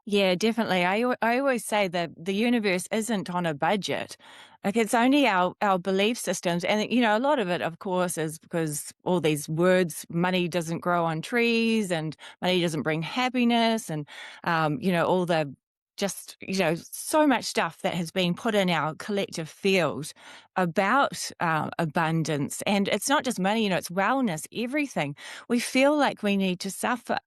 Yeah, definitely. I always say that the universe isn't on a budget. Like it's only our belief systems, and a lot of it, of course, is because all these words, money doesn't grow on trees, and money doesn't bring happiness, and all the just so much stuff that has been put in our collective field about abundance, and it's not just money. It's wellness, everything. We feel like we need to suffer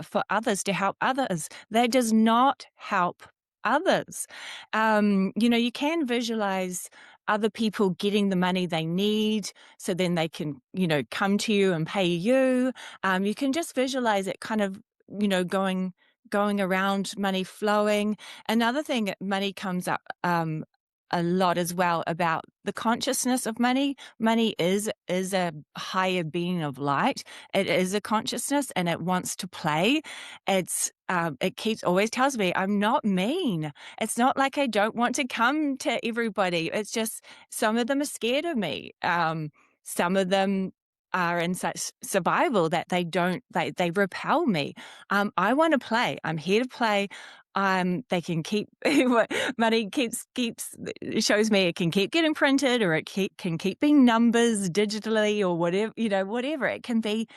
for others to help others. That does not help others. You can visualize other people getting the money they need so then they can, come to you and pay you. You can just visualize it kind of, going around, money flowing. Another thing, money comes up a lot as well about the consciousness of money. Money is a higher being of light. It is a consciousness and it wants to play. It keeps always tells me I'm not mean. It's not like I don't want to come to everybody. It's just some of them are scared of me. Some of them are in such survival that they repel me. I want to play. I'm here to play. They can keep money keeps shows me it can keep getting printed, or can keep being numbers digitally, or whatever it can be,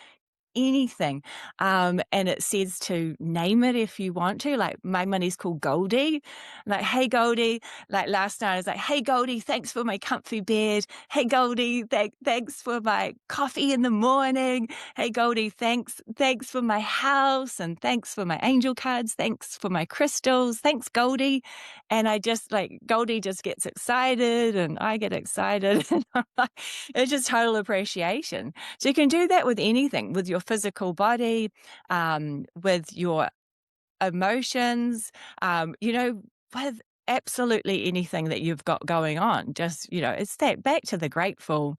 anything. And it says to name it if you want to. Like my money's called Goldie. Like, hey Goldie. Like last night I was like, hey Goldie, thanks for my comfy bed. Hey Goldie, thanks for my coffee in the morning. Hey Goldie, thanks for my house, and thanks for my angel cards. Thanks for my crystals. Thanks Goldie. And I just like Goldie just gets excited and I get excited. It's just total appreciation. So you can do that with anything, with your physical body, with your emotions, with absolutely anything that you've got going on. Just, it's that back to the grateful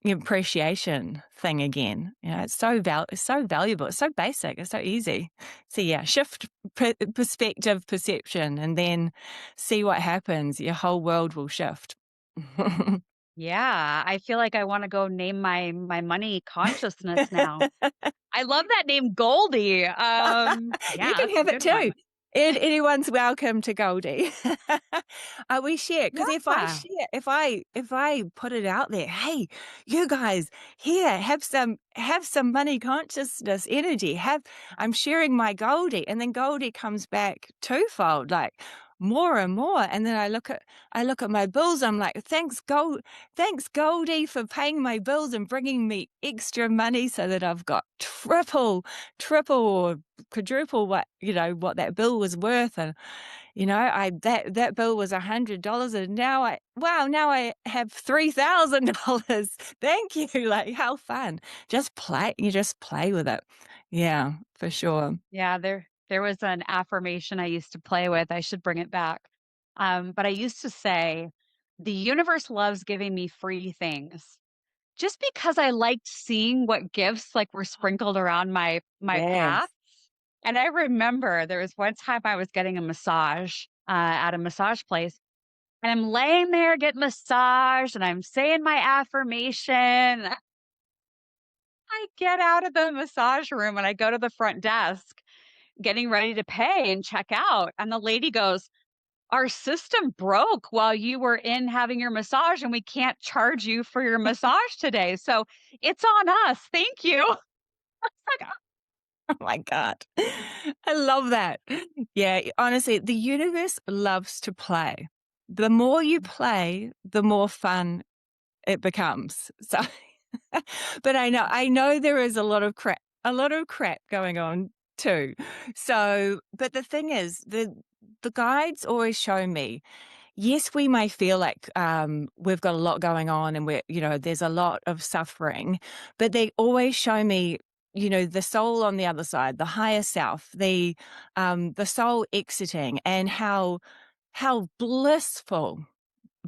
appreciation thing again. It's so valuable. It's so basic. It's so easy. So yeah, shift perspective, perception, and then see what happens. Your whole world will shift. Yeah, I feel like I want to go name my money consciousness now. I love that name, Goldie. You Yeah, can that's a have it good one. too. Anyone's welcome to Goldie. We share because Yeah. if I put it out there, hey, you guys, here, have some money consciousness energy. I'm sharing my Goldie, and then Goldie comes back twofold, like more and more. And then I look at my bills. I'm like, thanks Goldie for paying my bills and bringing me extra money so that I've got triple or quadruple what that bill was worth. And I that bill was $100, and now I have $3,000. Thank you. Like, how fun. You just play with it. Yeah, for sure. Yeah, there was an affirmation I used to play with, I should bring it back. But I used to say, "The universe loves giving me free things." Just because I liked seeing what gifts, like, were sprinkled around my path. Yes. And I remember there was one time I was getting a massage, at a massage place, and I'm laying there getting massaged, and I'm saying my affirmation. I get out of the massage room, and I go to the front desk, getting ready to pay and check out, and the lady goes, "Our system broke while you were in having your massage, and we can't charge you for your massage today, so it's on us, thank you." It's like, Oh my God. I love that. Yeah, honestly, the universe loves to play. The more you play, the more fun it becomes. So, but I know there is a lot of crap going on too. So, but the thing is, the guides always show me, yes, we may feel like we've got a lot going on and there's a lot of suffering, but they always show me, the soul on the other side, the higher self, the soul exiting, and how blissful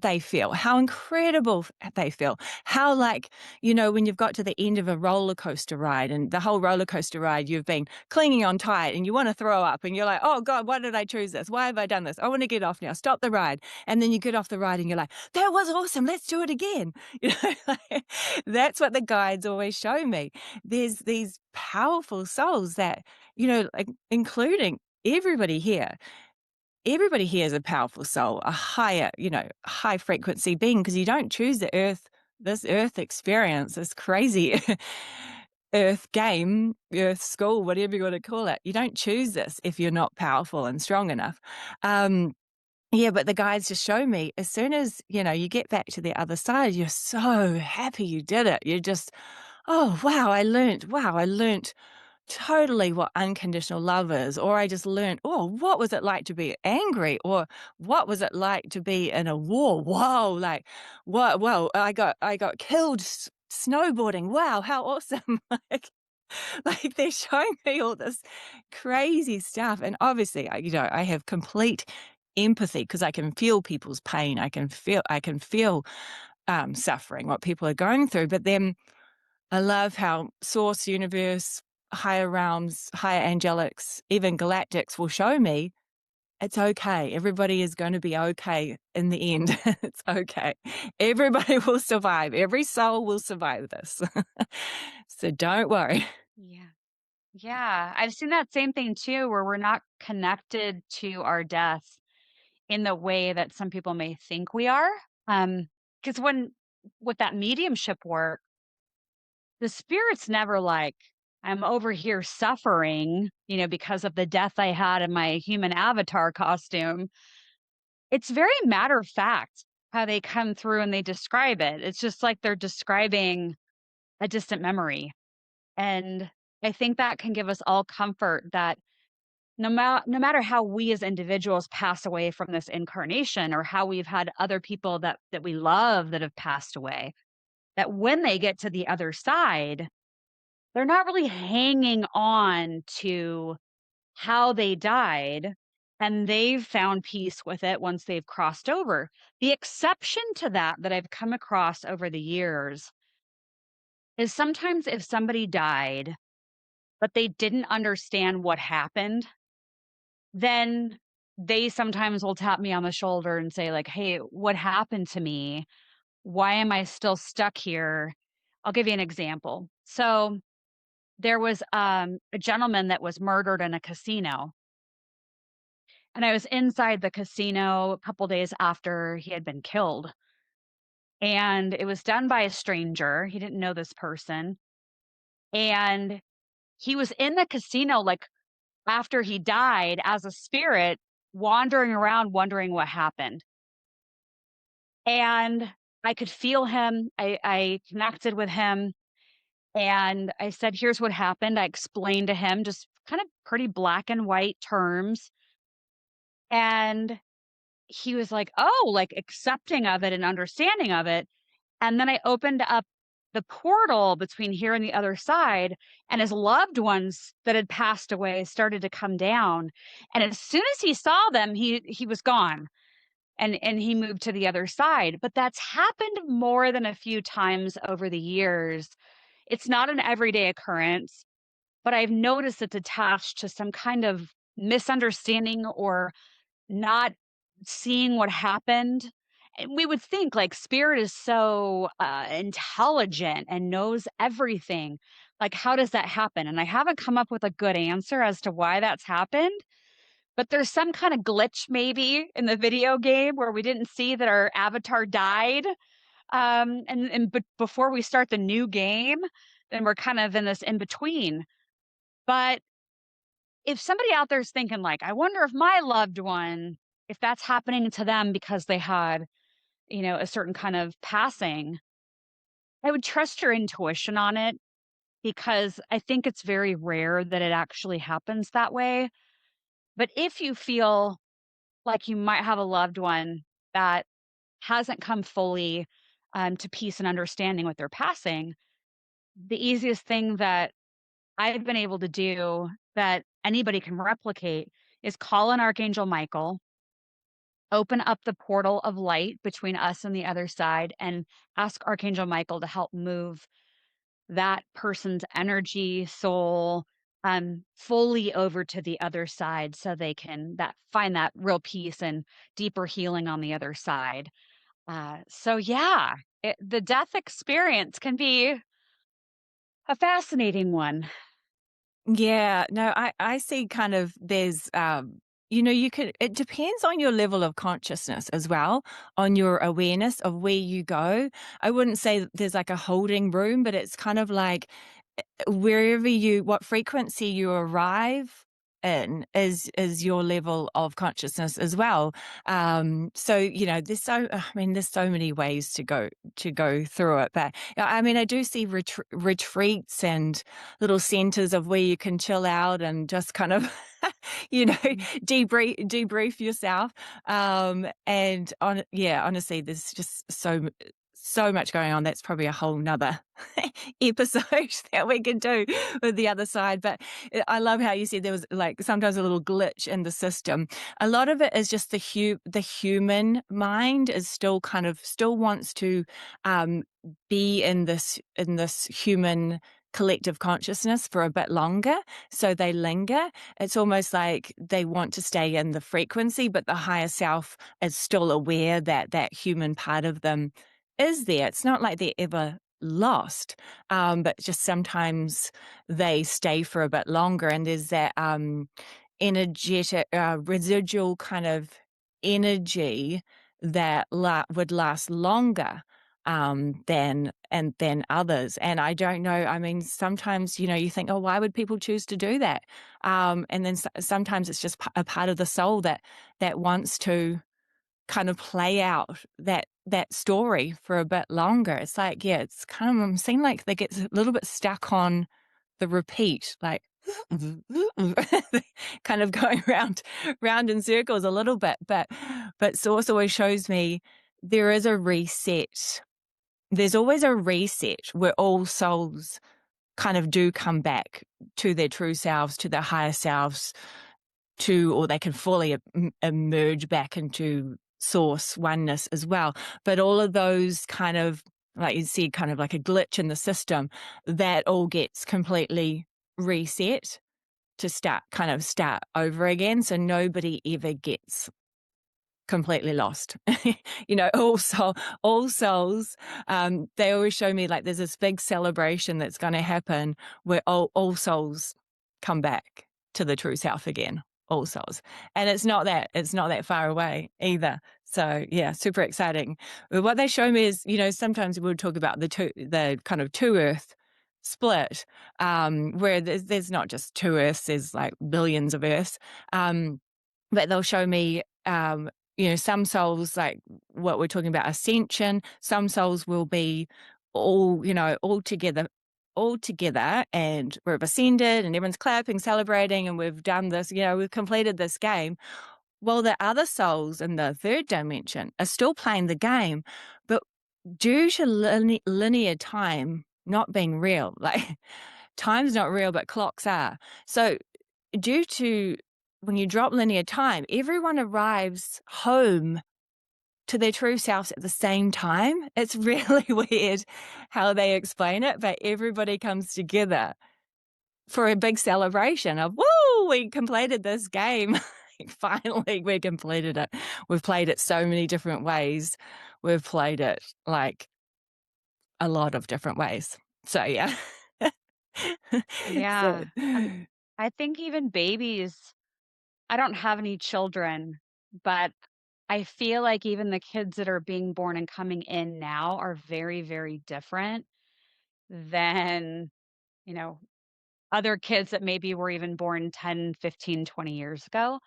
they feel, how incredible they feel, how, like, when you've got to the end of a roller coaster ride, and the whole roller coaster ride you've been clinging on tight and you want to throw up, and you're like, oh God, why did I choose this? Why have I done this? I want to get off now. Stop the ride. And then you get off the ride and you're like, that was awesome. Let's do it again. Like, that's what the guides always show me. There's these powerful souls that, like, including everybody here is a powerful soul, a higher, high frequency being, because you don't choose this earth experience, this crazy earth game, earth school, whatever you want to call it. You don't choose this if you're not powerful and strong enough. Yeah, but the guides just show me, as soon as, you get back to the other side, you're so happy you did it. You're just, oh, wow, I learned totally what unconditional love is. Or I just learned, oh, what was it like to be angry? Or what was it like to be in a war? Whoa, like, what? Whoa, I got killed snowboarding. Wow, how awesome. Like they're showing me all this crazy stuff. And obviously, I have complete empathy because I can feel people's pain. I can feel suffering, what people are going through. But then I love how source, universe, higher realms, higher angelics, even galactics will show me it's okay. Everybody is going to be okay in the end. It's okay. Everybody will survive. Every soul will survive this. So don't worry. yeah. Yeah, I've seen that same thing too, where we're not connected to our death in the way that some people may think we are. Because when with that mediumship work, the spirit's never like, I'm over here suffering, because of the death I had in my human avatar costume. It's very matter of fact how they come through and they describe it. It's just like they're describing a distant memory. And I think that can give us all comfort that no matter how we as individuals pass away from this incarnation, or how we've had other people that we love that have passed away, that when they get to the other side, they're not really hanging on to how they died, and they've found peace with it once they've crossed over. The exception to that I've come across over the years is sometimes if somebody died, but they didn't understand what happened, then they sometimes will tap me on the shoulder and say, like, "Hey, what happened to me? Why am I still stuck here?" I'll give you an example. So there was a gentleman that was murdered in a casino, And I was inside the casino a couple days after he had been killed. And it was done by a stranger. He didn't know this person. And he was in the casino, like, after he died as a spirit, wandering around wondering what happened. And I could feel him. I connected with him and I said, "Here's what happened." I explained to him just kind of pretty black and white terms. And he was like, "Oh," like accepting of it and understanding of it. And then I opened up the portal between here and the other side, and his loved ones that had passed away started to come down. And as soon as he saw them, he was gone and he moved to the other side. But that's happened more than a few times over the years. It's not an everyday occurrence, but I've noticed it's attached to some kind of misunderstanding or not seeing what happened. And we would think like spirit is so intelligent and knows everything. Like, how does that happen? And I haven't come up with a good answer as to why that's happened. But there's some kind of glitch maybe in the video game where we didn't see that our avatar died. But before we start the new game, then we're kind of in this in between. But if somebody out there is thinking like, I wonder if my loved one, if that's happening to them because they had, a certain kind of passing, I would trust your intuition on it because I think it's very rare that it actually happens that way. But if you feel like you might have a loved one that hasn't come fully to peace and understanding with their passing, the easiest thing that I've been able to do that anybody can replicate is call in Archangel Michael, open up the portal of light between us and the other side, and ask Archangel Michael to help move that person's energy, soul, fully over to the other side so they can that find that real peace and deeper healing on the other side. So yeah, the death experience can be a fascinating one. Yeah, no, I see kind of there's, you could it depends on your level of consciousness as well, on your awareness of where you go. I wouldn't say that there's like a holding room, but it's kind of like wherever what frequency you arrive in is your level of consciousness as well. So there's so many ways to go through it. But I mean, I do see retreats and little centers of where you can chill out and just kind of you know Mhm. debrief yourself. And honestly, there's just so much going on. That's probably a whole nother episode that we can do with the other side. But I love how you said there was like sometimes a little glitch in the system. A lot of it is just the human mind is still wants to be in this human collective consciousness for a bit longer, so they linger. It's almost like they want to stay in the frequency, but the higher self is still aware that that human part of them is there. It's not like they're ever lost, but just sometimes they stay for a bit longer, and there's that energetic residual kind of energy that would last longer than others. And I don't know. I mean, sometimes you think, oh, why would people choose to do that? And then sometimes it's just a part of the soul that wants to kind of play out that story for a bit longer. It's like, yeah, it's kind of I'm seeing like they get a little bit stuck on the repeat, like kind of going round in circles a little bit. But Source always shows me there is a reset. There's always a reset where all souls kind of do come back to their true selves, to their higher selves, or they can fully emerge back into source oneness as well. But all of those kind of, like you said, kind of like a glitch in the system, that all gets completely reset to start over again. So nobody ever gets completely lost. All souls, they always show me like there's this big celebration that's going to happen where all souls come back to the true self again. all souls. And it's not that far away either. So yeah, super exciting. But what they show me is, sometimes we'll talk about the kind of two Earth split, where there's not just two Earths, there's like billions of Earths. But they'll show me, some souls, like what we're talking about, ascension. Some souls will be all together, and we've ascended and everyone's clapping, celebrating, and we've done this, we've completed this game. Well, the other souls in the third dimension are still playing the game, but due to linear time not being real, like time's not real, but clocks are. So due to when you drop linear time, everyone arrives home to their true selves at the same time. It's really weird how they explain it, but everybody comes together for a big celebration of, woo, we completed this game. Finally, we completed it. We've played it so many different ways. We've played it like a lot of different ways. So, yeah. So, Yeah. And I think even babies, I don't have any children, but I feel like even the kids that are being born and coming in now are very, very different than, you know, other kids that maybe were even born 10, 15, 20 years ago.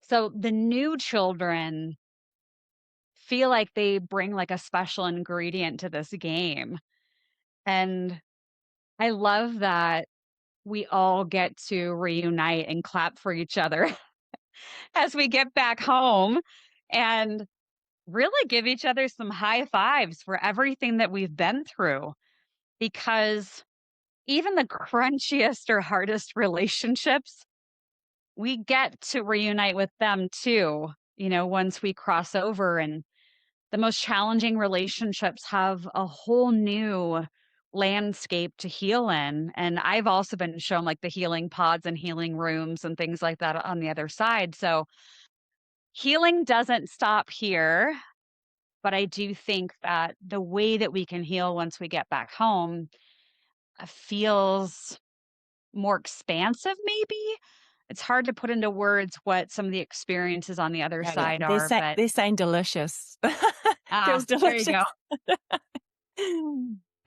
So the new children feel like they bring like a special ingredient to this game. And I love that we all get to reunite and clap for each other as we get back home and really give each other some high fives for everything that we've been through. Because even the crunchiest or hardest relationships, we get to reunite with them too, once we cross over. And the most challenging relationships have a whole new landscape to heal in. And I've also been shown like the healing pods and healing rooms and things like that on the other side. So healing doesn't stop here. But I do think that the way that we can heal once we get back home feels more expansive, maybe. It's hard to put into words what some of the experiences on the other yeah, yeah. side They're, are, say, but they're saying delicious. Feels there you delicious. go.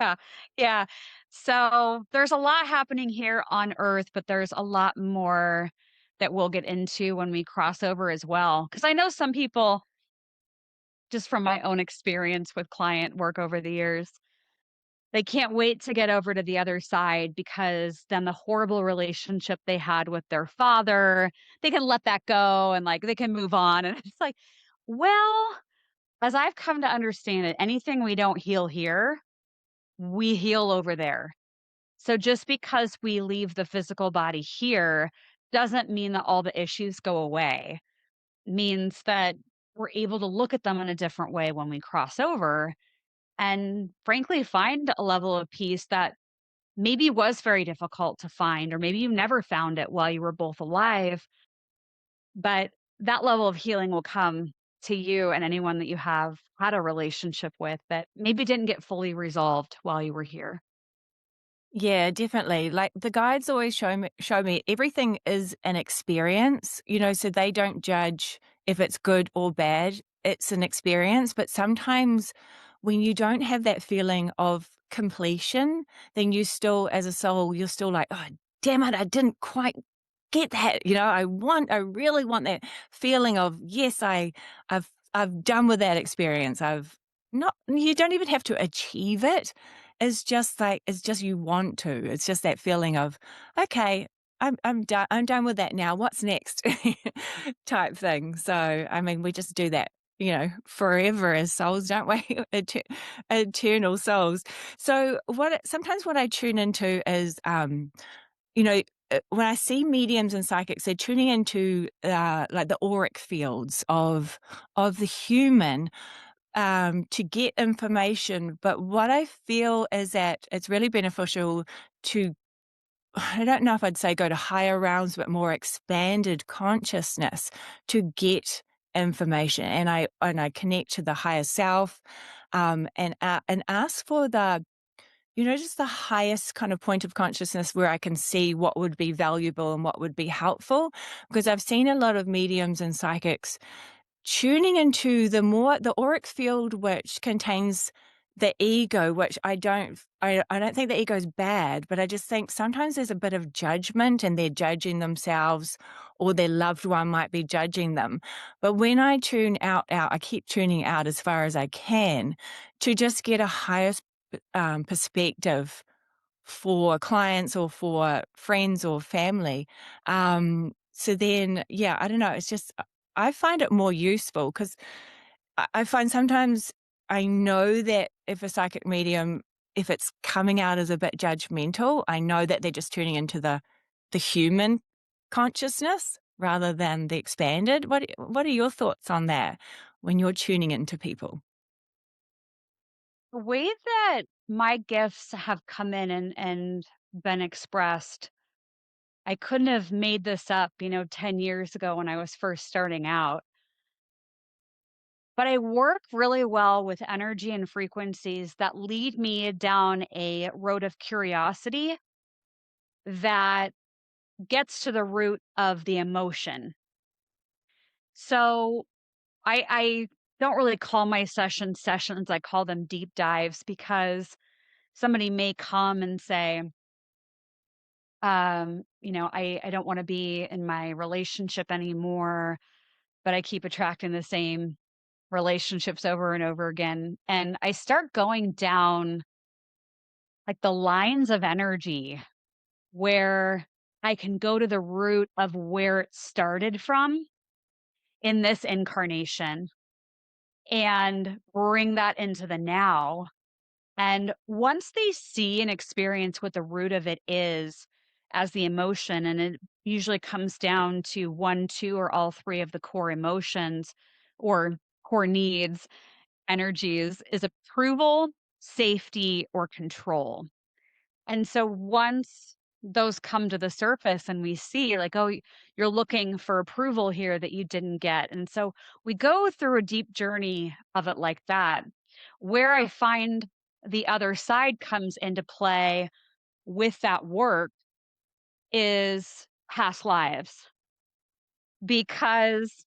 Yeah. Yeah. So there's a lot happening here on Earth, but there's a lot more that we'll get into when we cross over as well. Because I know some people, just from my own experience with client work over the years, they can't wait to get over to the other side because then the horrible relationship they had with their father, they can let that go and like they can move on. And it's like, well, as I've come to understand it, anything we don't heal here, we heal over there. So just because we leave the physical body here doesn't mean that all the issues go away. It means that we're able to look at them in a different way when we cross over and frankly find a level of peace that maybe was very difficult to find, or maybe you never found it while you were both alive. But that level of healing will come to you and anyone that you have had a relationship with that maybe didn't get fully resolved while you were here. Yeah, definitely. Like the guides always show me everything is an experience, so they don't judge if it's good or bad. It's an experience, but sometimes when you don't have that feeling of completion, then you still, as a soul, you're still like, oh, damn it, I didn't quite get that. I really want that feeling of, yes, I've done with that experience. You don't even have to achieve it. It's just you want to. It's just that feeling of, okay, I'm done. I'm done with that now. What's next? Type thing. So, I mean, we just do that, forever as souls, don't we? Eternal souls. So, sometimes what I tune into is, you know, when I see mediums and psychics, they're tuning into like the auric fields of the human, to get information. But what I feel is that it's really beneficial to, I don't know if I'd say go to higher realms, but more expanded consciousness to get information. And I connect to the higher self, and ask for the, just the highest kind of point of consciousness where I can see what would be valuable and what would be helpful. Because I've seen a lot of mediums and psychics tuning into the auric field, which contains the ego, which I don't think the ego is bad, but I just think sometimes there's a bit of judgment and they're judging themselves or their loved one might be judging them. But when I tune out, I keep tuning out as far as I can to just get a higher perspective for clients or for friends or family. So then, yeah, I don't know. It's just, I find it more useful because I find sometimes I know that if a psychic medium, if it's coming out as a bit judgmental, I know that they're just tuning into the human consciousness rather than the expanded. What are your thoughts on that when you're tuning into people? The way that my gifts have come in and been expressed, I couldn't have made this up, 10 years ago when I was first starting out. But I work really well with energy and frequencies that lead me down a road of curiosity that gets to the root of the emotion. So I don't really call my sessions sessions. I call them deep dives because somebody may come and say, I don't want to be in my relationship anymore, but I keep attracting the same relationships over and over again. And I start going down like the lines of energy where I can go to the root of where it started from in this incarnation and bring that into the now. And once they see and experience what the root of it is as the emotion, and it usually comes down to one, two, or all three of the core emotions or core needs, energies, is approval, safety, or control. And so once those come to the surface and we see like, oh, you're looking for approval here that you didn't get. And so we go through a deep journey of it like that. Where I find the other side comes into play with that work is past lives, because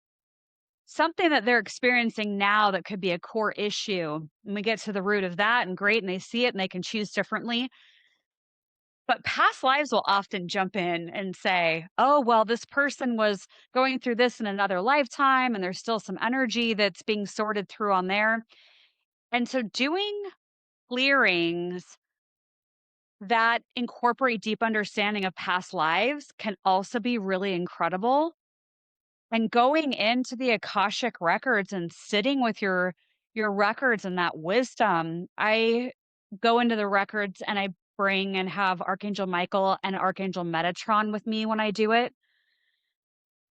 something that they're experiencing now that could be a core issue, and we get to the root of that and great, and they see it and they can choose differently. But past lives will often jump in and say, oh, well, this person was going through this in another lifetime, and there's still some energy that's being sorted through on there. And so, doing clearings that incorporate deep understanding of past lives can also be really incredible. And going into the Akashic records and sitting with your records and that wisdom, I go into the records and I bring and have Archangel Michael and Archangel Metatron with me when I do it.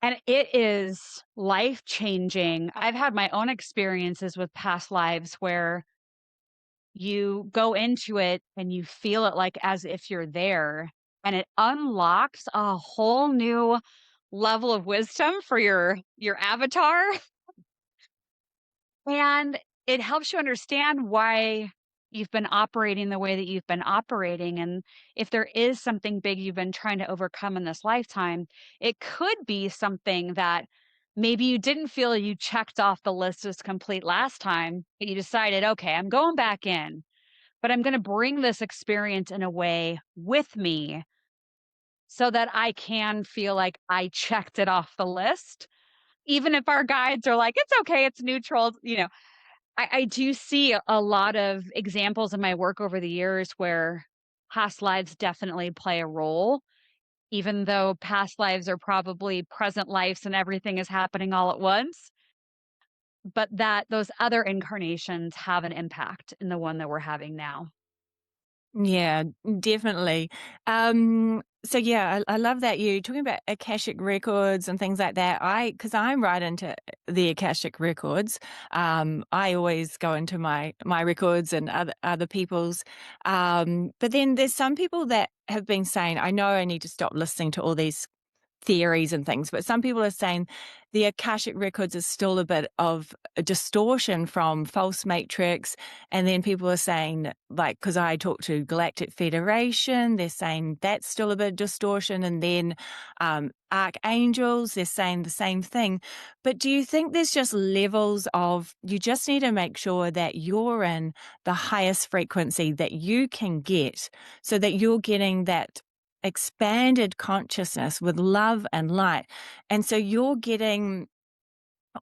And it is life changing. I've had my own experiences with past lives where you go into it and you feel it like as if you're there, and it unlocks a whole new level of wisdom for your avatar. And it helps you understand why you've been operating the way that you've been operating. And if there is something big you've been trying to overcome in this lifetime, it could be something that maybe you didn't feel you checked off the list as complete last time, but you decided, okay, I'm going back in, but I'm going to bring this experience in a way with me so that I can feel like I checked it off the list. Even if our guides are like, it's okay, it's neutral, I do see a lot of examples in my work over the years where past lives definitely play a role, even though past lives are probably present lives and everything is happening all at once, but that those other incarnations have an impact in the one that we're having now. Yeah, definitely. So yeah, I love that you're talking about Akashic records and things like that. Because I'm right into the Akashic records. I always go into my records and other people's. But then there's some people that have been saying, I know I need to stop listening to all these theories and things, but some people are saying the Akashic records is still a bit of a distortion from false matrix. And then people are saying, like, because I talked to Galactic Federation, they're saying that's still a bit of distortion. And then archangels, they're saying the same thing. But do you think there's just levels of, you just need to make sure that you're in the highest frequency that you can get, so that you're getting that expanded consciousness with love and light, and so you're getting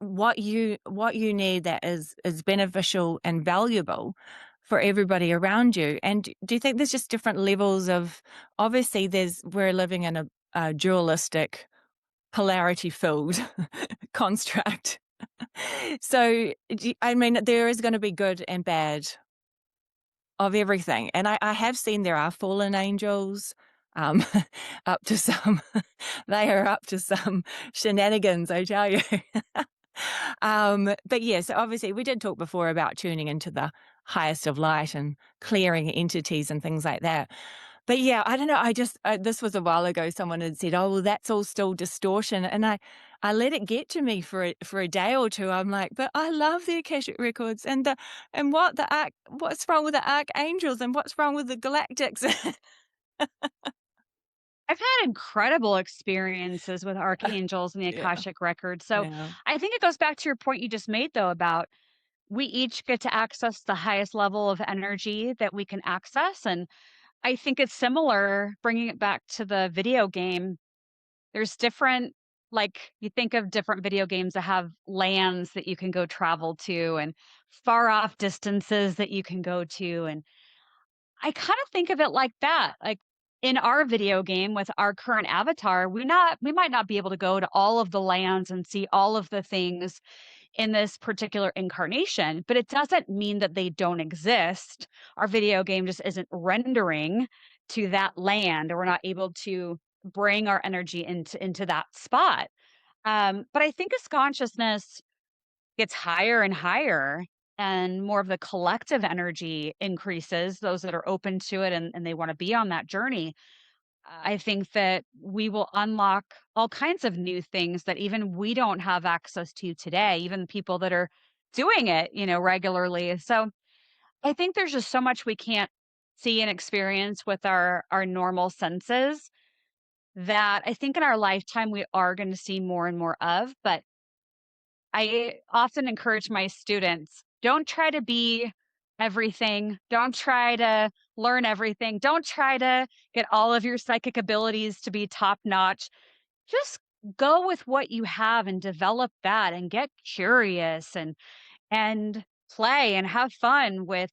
what you need that is beneficial and valuable for everybody around you? And do you think there's just different levels of, obviously we're living in a dualistic, polarity filled construct, so I mean, there is going to be good and bad of everything. And I have seen there are fallen angels, um, up to some, they are up to some shenanigans, I tell you. But yeah, so obviously we did talk before about tuning into the highest of light and clearing entities and things like that. But yeah, I don't know. This was a while ago. Someone had said, "Oh, well, that's all still distortion," and I let it get to me for a day or two. I'm like, but I love the Akashic records and what's wrong with the archangels and what's wrong with the galactics? I've had incredible experiences with archangels and the Yeah, Akashic records. So yeah, I think it goes back to your point you just made, though, about we each get to access the highest level of energy that we can access. And I think it's similar, bringing it back to the video game. There's different, like, you think of different video games that have lands that you can go travel to and far off distances that you can go to. And I kind of think of it like that. Like in our video game with our current avatar, we might not be able to go to all of the lands and see all of the things in this particular incarnation, but it doesn't mean that they don't exist. Our video game just isn't rendering to that land, or we're not able to bring our energy into that spot. But I think as consciousness gets higher and higher and more of the collective energy increases, those that are open to it and they want to be on that journey, I think that we will unlock all kinds of new things that even we don't have access to today, even people that are doing it, regularly. So I think there's just so much we can't see and experience with our normal senses that I think in our lifetime we are going to see more and more of. But I often encourage my students, don't try to be everything. Don't try to learn everything. Don't try to get all of your psychic abilities to be top notch. Just go with what you have and develop that and get curious and play and have fun with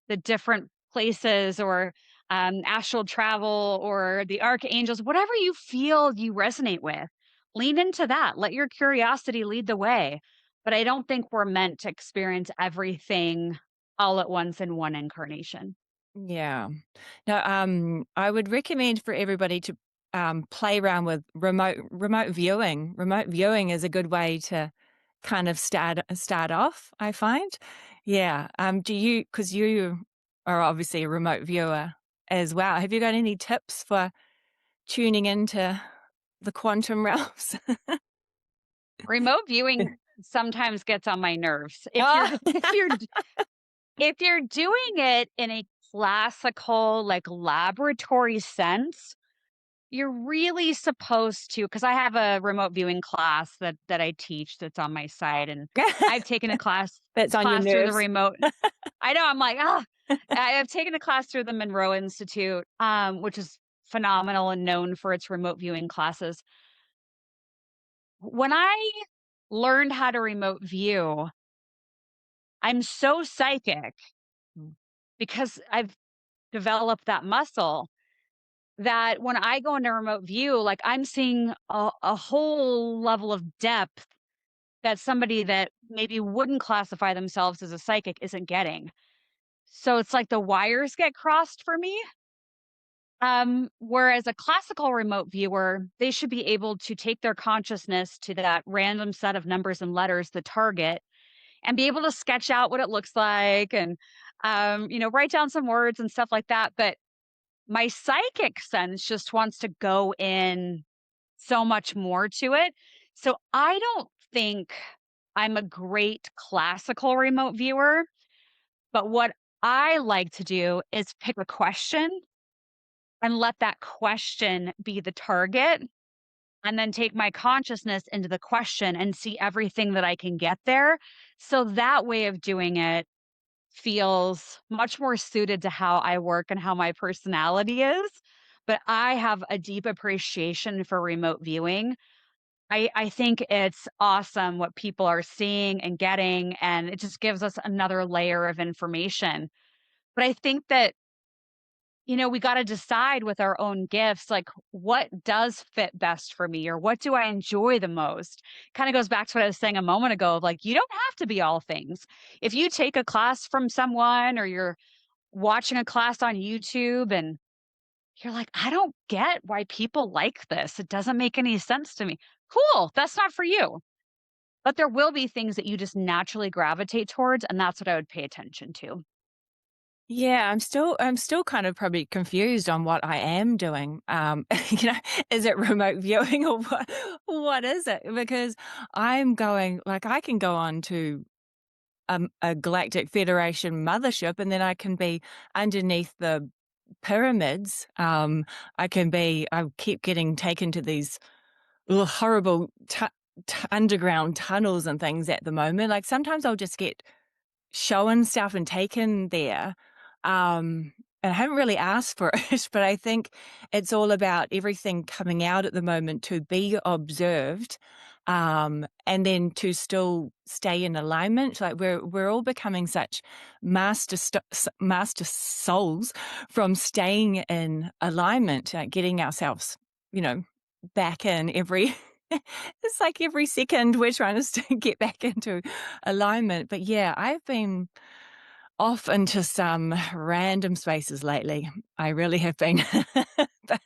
the different places or astral travel or the archangels, whatever you feel you resonate with, lean into that. Let your curiosity lead the way. But I don't think we're meant to experience everything all at once in one incarnation. yeah. No, I would recommend for everybody to play around with remote viewing. Remote viewing is a good way to kind of start off, I find. Yeah. Do you, because you are obviously a remote viewer as well. Have you got any tips for tuning into the quantum realms? Remote viewing sometimes gets on my nerves. If you're Ah! if you're doing it in a classical like laboratory sense, you're really supposed to, because I have a remote viewing class that I teach that's on my site, and I've taken a That's on your class through the nerves. remote. I know, I'm like, I've taken a class through the Monroe Institute, which is phenomenal and known for its remote viewing classes. When I learned how to remote view, I'm so psychic because I've developed that muscle that when I go into remote view, like I'm seeing a whole level of depth that somebody that maybe wouldn't classify themselves as a psychic isn't getting. So it's like the wires get crossed for me. Whereas a classical remote viewer, they should be able to take their consciousness to that random set of numbers and letters, the target, and be able to sketch out what it looks like and, write down some words and stuff like that. But my psychic sense just wants to go in so much more to it. So I don't think I'm a great classical remote viewer, but what I like to do is pick a question and let that question be the target, and then take my consciousness into the question and see everything that I can get there. So that way of doing it feels much more suited to how I work and how my personality is. But I have a deep appreciation for remote viewing. I think it's awesome what people are seeing and getting, and it just gives us another layer of information. But I think that, we got to decide with our own gifts, like what does fit best for me or what do I enjoy the most? Kind of goes back to what I was saying a moment ago of like, you don't have to be all things. If you take a class from someone or you're watching a class on YouTube and you're like, I don't get why people like this. It doesn't make any sense to me. Cool. That's not for you. But there will be things that you just naturally gravitate towards. And that's what I would pay attention to. Yeah, I'm still kind of probably confused on what I am doing. Is it remote viewing or what is it? Because I'm going like I can go on to a Galactic Federation mothership, and then I can be underneath the pyramids. I keep getting taken to these horrible underground tunnels and things at the moment. Like sometimes I'll just get shown stuff and taken there. Um, and I haven't really asked for it, but I think it's all about everything coming out at the moment to be observed, and then to still stay in alignment. Like we're all becoming such master souls from staying in alignment, getting ourselves, you know, back in every. It's like every second we're trying to get back into alignment. But yeah, I've been off into some random spaces lately. I really have been. but,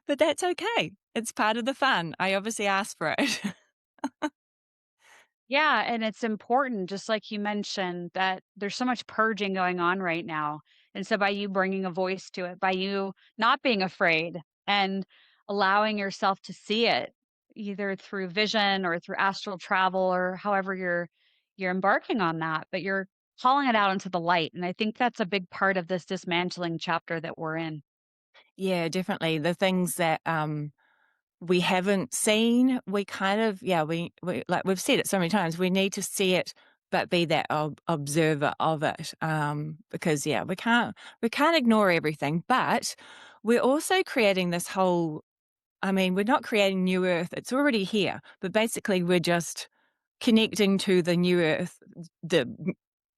but that's okay. It's part of the fun. I obviously asked for it. Yeah, and it's important, just like you mentioned, that there's so much purging going on right now. And so by you bringing a voice to it, by you not being afraid and allowing yourself to see it either through vision or through astral travel or however you're embarking on that, but you're calling it out into the light. And I think that's a big part of this dismantling chapter that we're in. Yeah, definitely. The things that we haven't seen, we kind of, yeah, we like we've said it so many times, we need to see it, but be that observer of it. Because yeah, we can't ignore everything, but we're also creating this whole, I mean, we're not creating new earth, it's already here, but basically we're just connecting to the new earth, the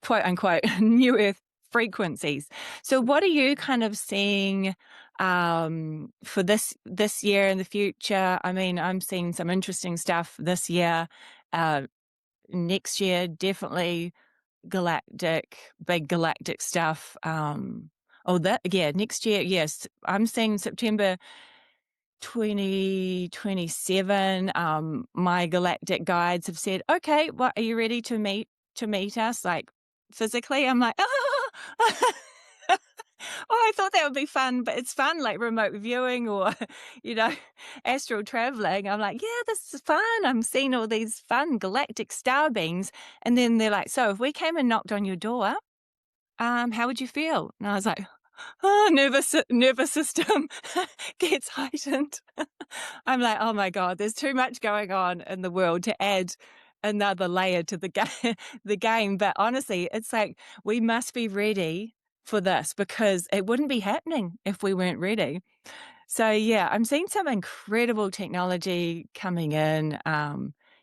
quote unquote new earth frequencies. So what are you kind of seeing for this year and the future? I mean, I'm seeing some interesting stuff this year. Uh, Next year, definitely big galactic stuff. Next year, yes, I'm seeing September 2027. My galactic guides have said, okay, what are you ready to meet us, like physically? I'm like, oh, oh, I thought that would be fun, but it's fun, like remote viewing or, you know, astral traveling. I'm like, yeah, this is fun. I'm seeing all these fun galactic star beings. And then they're like, so if we came and knocked on your door, how would you feel? And I was like, oh, nervous system gets heightened. I'm like, oh my God, there's too much going on in the world to add another layer to the game. But honestly, it's like we must be ready for this because it wouldn't be happening if we weren't ready. So yeah, I'm seeing some incredible technology coming in.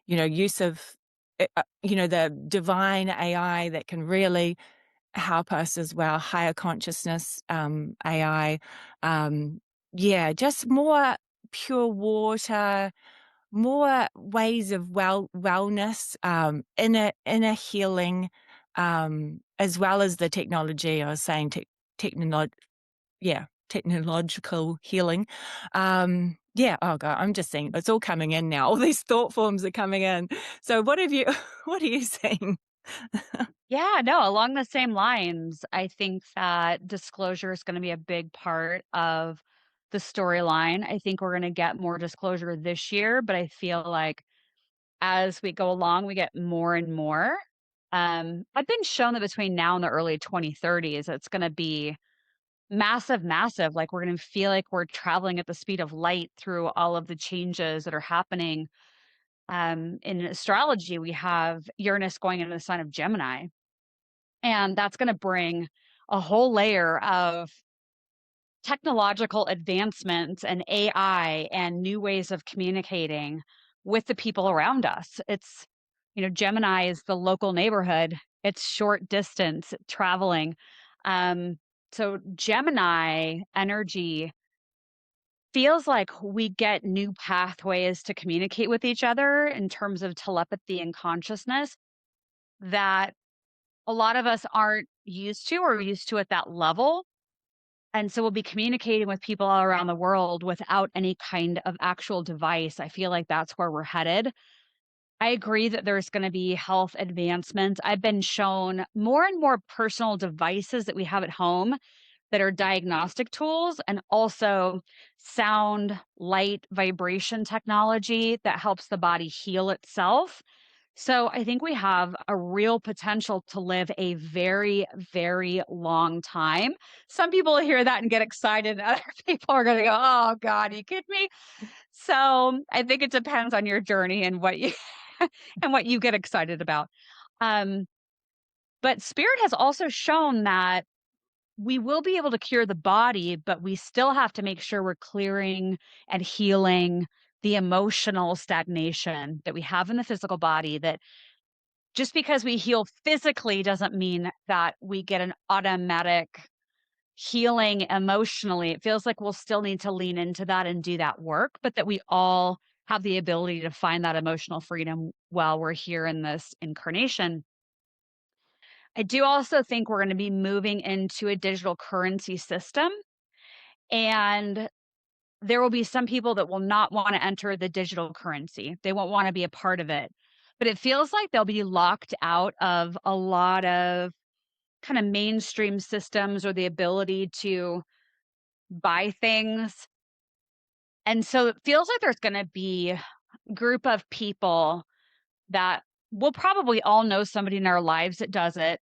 Use of the divine AI that can really help us as well, higher consciousness, AI. Yeah, just more pure water, more ways of wellness, inner healing, as well as the technology. I was saying technology, yeah, technological healing. Yeah, oh God, I'm just saying it's all coming in now. All these thought forms are coming in. So what have you what are you saying? Yeah, no, along the same lines, I think that disclosure is going to be a big part of the storyline. I think we're going to get more disclosure this year, but I feel like as we go along, we get more and more. I've been shown that between now and the early 2030s, it's going to be massive, massive. Like we're going to feel like we're traveling at the speed of light through all of the changes that are happening. In astrology, we have Uranus going into the sign of Gemini, and that's going to bring a whole layer of technological advancements and AI and new ways of communicating with the people around us. Gemini is the local neighborhood. It's short distance traveling. Um, so Gemini energy feels like we get new pathways to communicate with each other in terms of telepathy and consciousness that a lot of us aren't used to or used to at that level. And so we'll be communicating with people all around the world without any kind of actual device. I feel like that's where we're headed. I agree that there's going to be health advancements. I've been shown more and more personal devices that we have at home that are diagnostic tools and also sound, light, vibration technology that helps the body heal itself. So I think we have a real potential to live a very, very long time. Some people hear that and get excited. Other people are going to go, "Oh God, are you kidding me?" So I think it depends on your journey and what you and what you get excited about. Um, but spirit has also shown that we will be able to cure the body, but we still have to make sure we're clearing and healing the emotional stagnation that we have in the physical body. That just because we heal physically doesn't mean that we get an automatic healing emotionally. It feels like we'll still need to lean into that and do that work, but that we all have the ability to find that emotional freedom while we're here in this incarnation. I do also think we're going to be moving into a digital currency system, and there will be some people that will not want to enter the digital currency. They won't want to be a part of it. But it feels like they'll be locked out of a lot of kind of mainstream systems or the ability to buy things. And so it feels like there's going to be a group of people that will probably all know somebody in our lives that does it,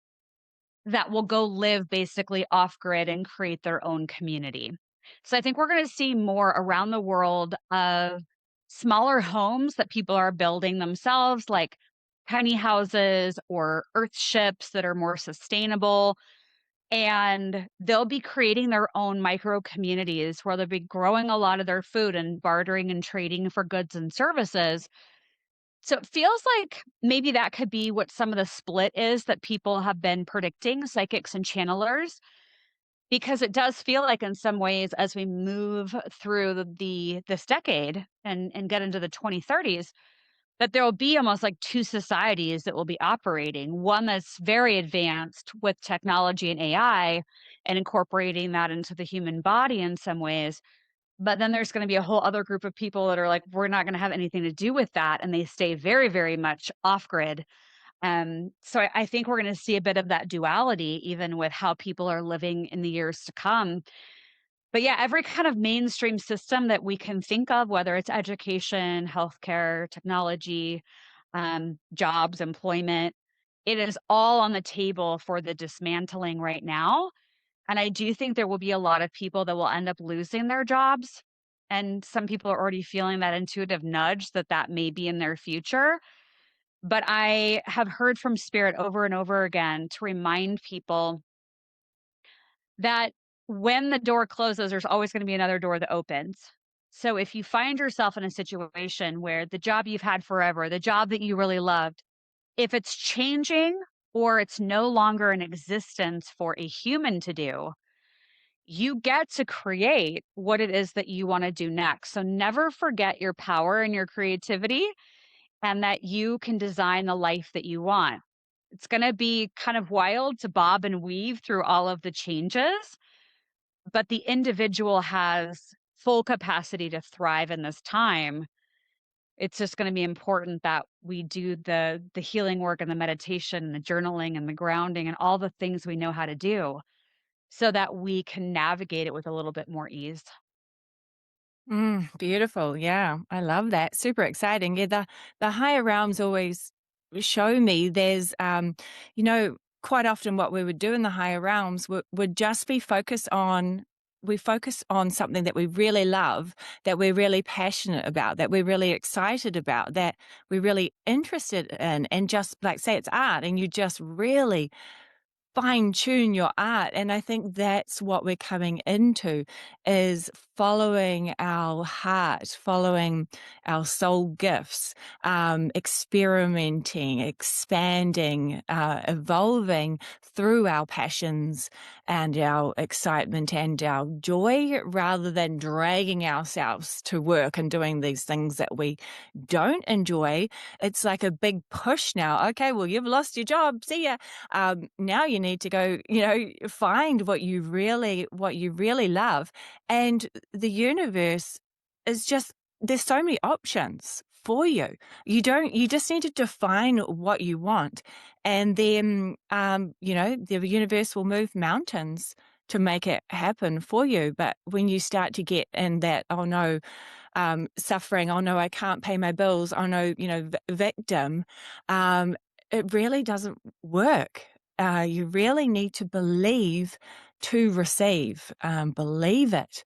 that will go live basically off grid and create their own community. So I think we're going to see more around the world of smaller homes that people are building themselves, like tiny houses or earth ships that are more sustainable. And they'll be creating their own micro communities where they'll be growing a lot of their food and bartering and trading for goods and services. So it feels like maybe that could be what some of the split is that people have been predicting, psychics and channelers, because it does feel like in some ways as we move through this decade and get into the 2030s, that there will be almost like two societies that will be operating. One that's very advanced with technology and AI and incorporating that into the human body in some ways. But then there's going to be a whole other group of people that are like, we're not going to have anything to do with that. And they stay very, very much off grid. So I think we're going to see a bit of that duality, even with how people are living in the years to come. But yeah, every kind of mainstream system that we can think of, whether it's education, healthcare, technology, jobs, employment, it is all on the table for the dismantling right now. And I do think there will be a lot of people that will end up losing their jobs. And some people are already feeling that intuitive nudge that that may be in their future. But I have heard from spirit over and over again to remind people that when the door closes, there's always going to be another door that opens. So if you find yourself in a situation where the job you've had forever, the job that you really loved, if it's changing or it's no longer in existence for a human to do, you get to create what it is that you want to do next. So never forget your power and your creativity and that you can design the life that you want. It's going to be kind of wild to bob and weave through all of the changes, but the individual has full capacity to thrive in this time. It's just going to be important that we do the healing work and the meditation and the journaling and the grounding and all the things we know how to do so that we can navigate it with a little bit more ease. Beautiful. Yeah, I love that. Super exciting. Yeah, the higher realms always show me there's, quite often what we would do in the higher realms would just be focused on. We focus on something that we really love, that we're really passionate about, that we're really excited about, that we're really interested in, and just like say it's art, and you just really fine tune your art. And I think that's what we're coming into, is following our heart, following our soul gifts, experimenting, expanding, evolving through our passions and our excitement and our joy, rather than dragging ourselves to work and doing these things that we don't enjoy. It's like a big push now. Okay, well, you've lost your job. See ya. Now you need to go, find what you really love. And the universe is just, there's so many options for you. You just need to define what you want. And then, the universe will move mountains to make it happen for you. But when you start to get in that, oh no, suffering, oh no, I can't pay my bills, oh no, victim, um, it really doesn't work. You really need to believe to receive. Believe it,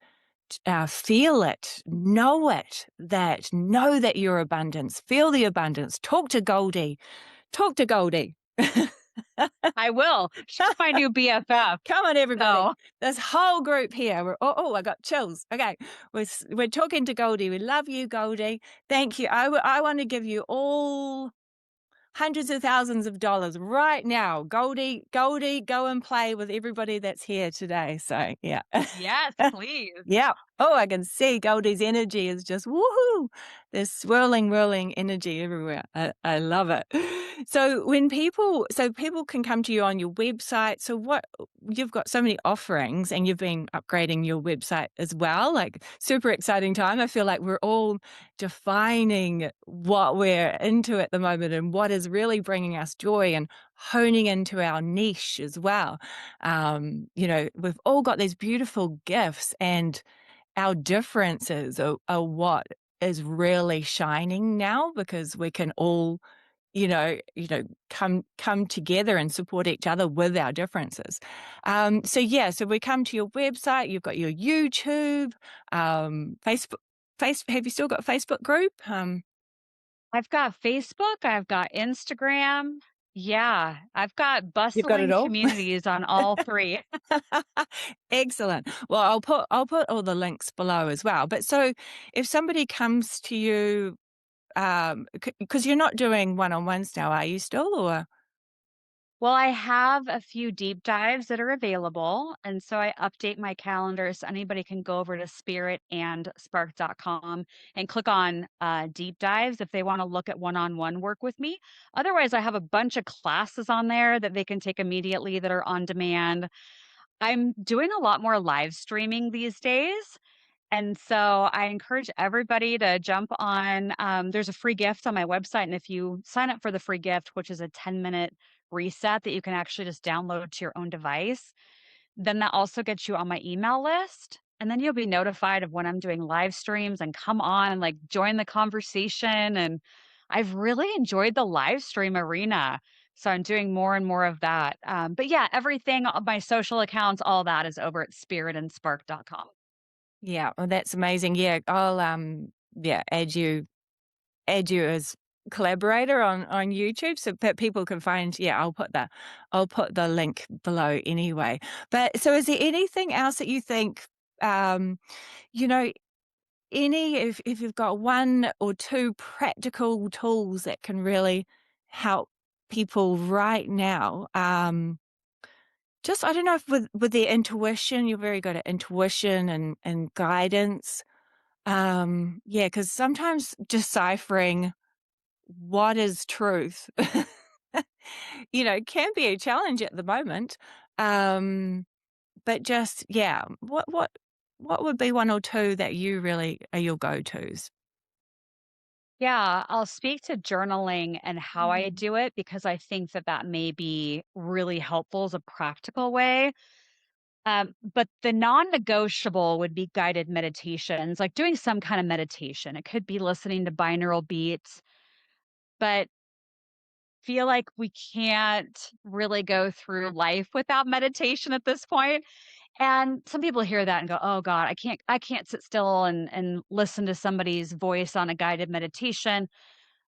feel it, know that you're abundance, feel the abundance. Talk to Goldie. Talk to Goldie. I will. She's my new BFF. Come on, everybody. So, This whole group here. I got chills. Okay. We're talking to Goldie. We love you, Goldie. Thank you. I want to give you all hundreds of thousands of dollars right now. Goldie, go and play with everybody that's here today. So, yeah. yes, please. Yeah. Oh, I can see Goldie's energy is just woohoo. There's swirling, whirling energy everywhere. I love it. So people can come to you on your website. So what you've got so many offerings, and you've been upgrading your website as well. Like super exciting time. I feel like we're all defining what we're into at the moment and what is really bringing us joy, and honing into our niche as well. We've all got these beautiful gifts, and our differences are what is really shining now, because we can all, come together and support each other with our differences. So we come to your website. You've got your YouTube, Facebook. Have you still got a Facebook group? I've got Facebook, I've got Instagram. Yeah, I've got You've got it bustling all. communities on all 3. Excellent. Well, I'll put all the links below as well. But so if somebody comes to you, because you're not doing one-on-ones now, are you still? Or Well, I have a few deep dives that are available, and so I update my calendar so anybody can go over to spiritandspark.com and click on deep dives if they want to look at one-on-one work with me. Otherwise, I have a bunch of classes on there that they can take immediately that are on demand. I'm doing a lot more live streaming these days. And so I encourage everybody to jump on. There's a free gift on my website. And if you sign up for the free gift, which is a 10-minute reset that you can actually just download to your own device, then that also gets you on my email list. And then you'll be notified of when I'm doing live streams and come on and like join the conversation. And I've really enjoyed the live stream arena. So I'm doing more and more of that. But yeah, everything, my social accounts, all that is over at spiritandspark.com. yeah, well, that's amazing. Yeah, I'll add you as collaborator on YouTube, so that people can find. Yeah, I'll put the link below anyway. But so is there anything else that you think, um, you know, if you've got one or two practical tools that can really help people right now, just I don't know if with their intuition, you're very good at intuition and guidance. Yeah, because sometimes deciphering what is truth, can be a challenge at the moment. But just yeah, what would be one or two that you really are your go-tos? Yeah, I'll speak to journaling and how I Mm. do it because I think that that may be really helpful as a practical way. But the non-negotiable would be guided meditations, like doing some kind of meditation. It could be listening to binaural beats, but feel like we can't really go through life without meditation at this point. And some people hear that and go, "Oh God, I can't sit still and listen to somebody's voice on a guided meditation."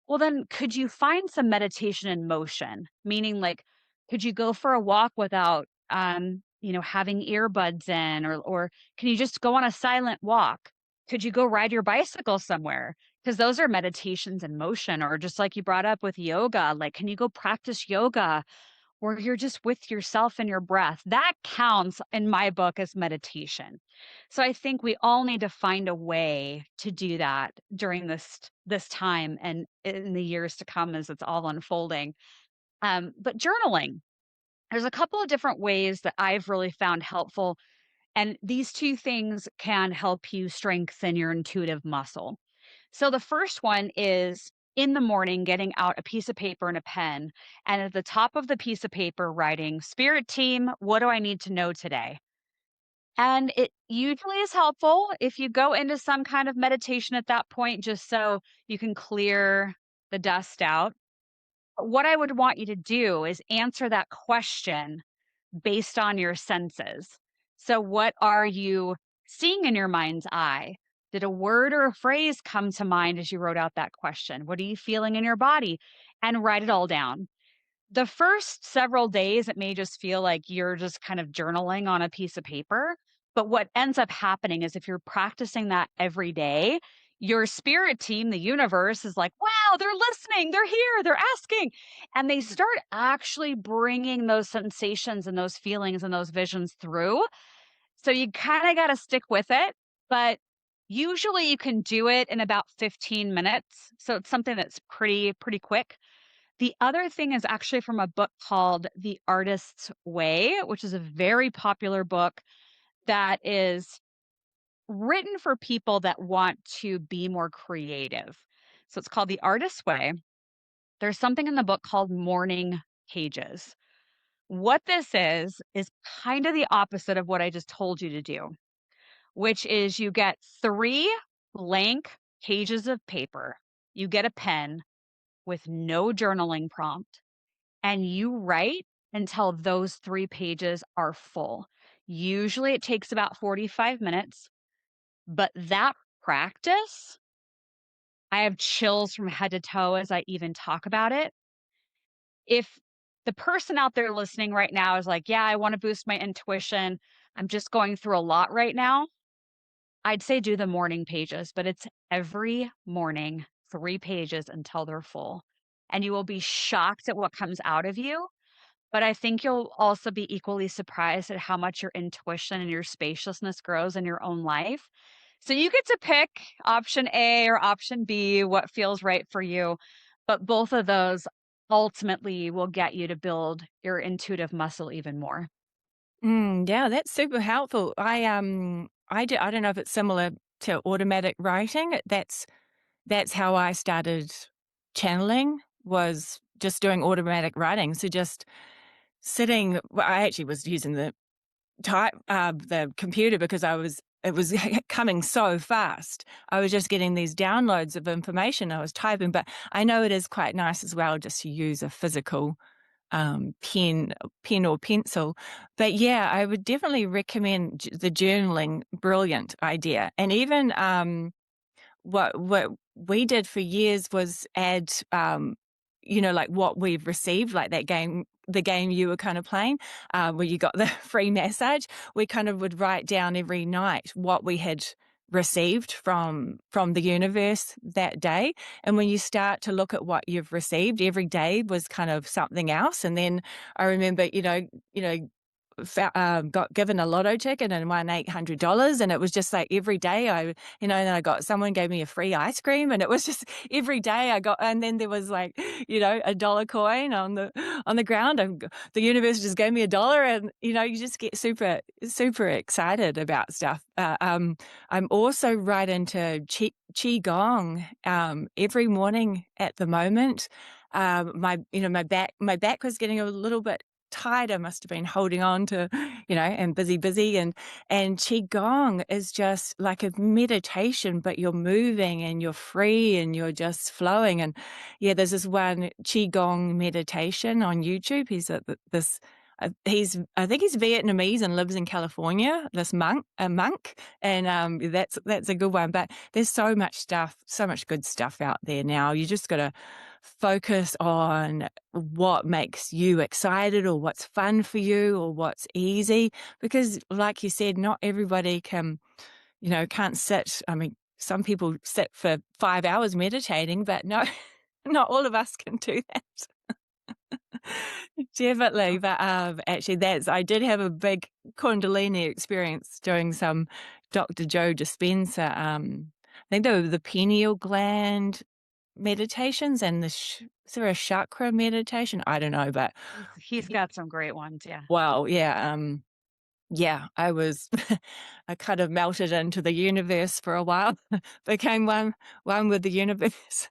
Well, then could you find some meditation in motion? Meaning like, could you go for a walk without, having earbuds in, or can you just go on a silent walk? Could you go ride your bicycle somewhere? Because those are meditations in motion, or just like you brought up with yoga, like, can you go practice yoga where you're just with yourself and your breath? That counts in my book as meditation. So I think we all need to find a way to do that during this time and in the years to come as it's all unfolding. But journaling, there's a couple of different ways that I've really found helpful, and these two things can help you strengthen your intuitive muscle. So the first one is in the morning, getting out a piece of paper and a pen, and at the top of the piece of paper, writing, "Spirit team, what do I need to know today?" And it usually is helpful if you go into some kind of meditation at that point, just so you can clear the dust out. But what I would want you to do is answer that question based on your senses. So, what are you seeing in your mind's eye? Did a word or a phrase come to mind as you wrote out that question? What are you feeling in your body? And write it all down. The first several days, it may just feel like you're just kind of journaling on a piece of paper. But what ends up happening is if you're practicing that every day, your spirit team, the universe, is like, wow, they're listening, they're here, they're asking. And they start actually bringing those sensations and those feelings and those visions through. So you kind of got to stick with it. But usually you can do it in about 15 minutes. So it's something that's pretty quick. The other thing is actually from a book called The Artist's Way, which is a very popular book that is written for people that want to be more creative. So it's called The Artist's Way. There's something in the book called morning pages. What this is kind of the opposite of what I just told you to do, which is you get 3 blank pages of paper. You get a pen with no journaling prompt and you write until those 3 pages are full. Usually it takes about 45 minutes, but that practice, I have chills from head to toe as I even talk about it. If the person out there listening right now is like, "Yeah, I want to boost my intuition. I'm just going through a lot right now." I'd say do the morning pages, but it's every morning, 3 pages until they're full. And you will be shocked at what comes out of you. But I think you'll also be equally surprised at how much your intuition and your spaciousness grows in your own life. So you get to pick option A or option B, what feels right for you. But both of those ultimately will get you to build your intuitive muscle even more. Yeah, that's super helpful. I don't know if it's similar to automatic writing. That's how I started channeling, was just doing automatic writing. So just sitting, well, I actually was using the computer because it was coming so fast. I was just getting these downloads of information I was typing, but I know it is quite nice as well just to use a physical pen or pencil. But yeah, I would definitely recommend the journaling. Brilliant idea. And even what we did for years was add, like what we've received, like the game you were kind of playing, where you got the free massage. We kind of would write down every night what we had received from the universe that day. And when you start to look at what you've received, every day was kind of something else. And then I remember, got given a lotto ticket and won $800, and it was just like every day then I got, someone gave me a free ice cream, and it was just every day I got, and then there was like, a dollar coin on the ground, and the universe just gave me $1, and you just get super excited about stuff. I'm also right into qigong every morning at the moment. My back was getting a little bit tight. I must have been holding on to, and busy. And qigong is just like a meditation, but you're moving and you're free and you're just flowing. And yeah, there's this one qigong meditation on YouTube. I think he's Vietnamese and lives in California. This monk, and that's a good one. But there's so much good stuff out there now. You just got to focus on what makes you excited or what's fun for you or what's easy, because like you said, not everybody can't sit. I mean, some people sit for 5 hours meditating, but no, not all of us can do that. Definitely, Oh, but, actually I did have a big Kundalini experience doing some Dr. Joe Dispenza, I think they were the pineal gland meditations and is there a chakra meditation? I don't know, but he's got some great ones, yeah. wow, yeah, yeah, I was I kind of melted into the universe for a while, became one with the universe.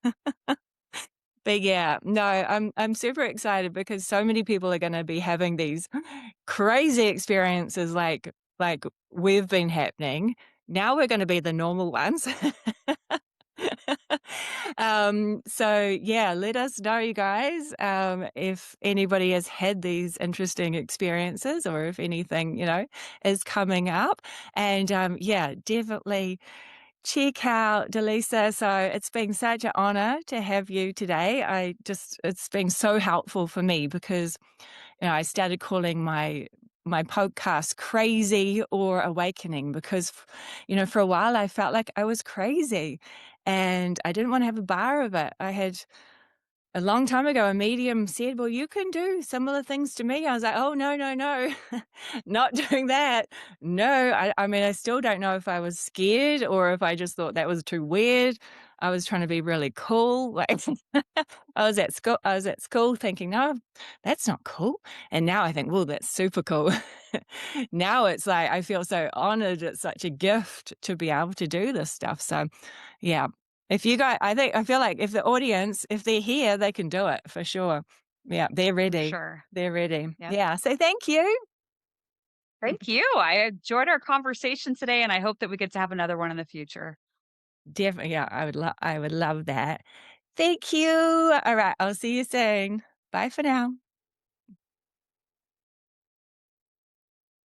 But yeah, no, I'm super excited because so many people are gonna be having these crazy experiences like we've been happening. Now we're gonna be the normal ones. So yeah, let us know, you guys, if anybody has had these interesting experiences or if anything, is coming up. And yeah, definitely check out Dalisa. So it's been such an honor to have you today. It's been so helpful for me because, I started calling my podcast Crazy or Awakening because, for a while I felt like I was crazy and I didn't want to have a bar of it. I had a long time ago, a medium said, "Well, you can do similar things to me." I was like, "Oh, no, no, no, not doing that." No, I mean, I still don't know if I was scared or if I just thought that was too weird. I was trying to be really cool. Like, I was at school thinking, "No, that's not cool." And now I think, "Well, that's super cool." Now it's like I feel so honored. It's such a gift to be able to do this stuff. So, yeah, if you guys, I feel like if the audience, if they're here, they can do it for sure. Yeah, they're For ready. sure. They're ready. Yep. Yeah. So thank you. Thank you. I enjoyed our conversation today, and I hope that we get to have another one in the future. Definitely. Yeah, I would love that. Thank you. All right. I'll see you soon. Bye for now.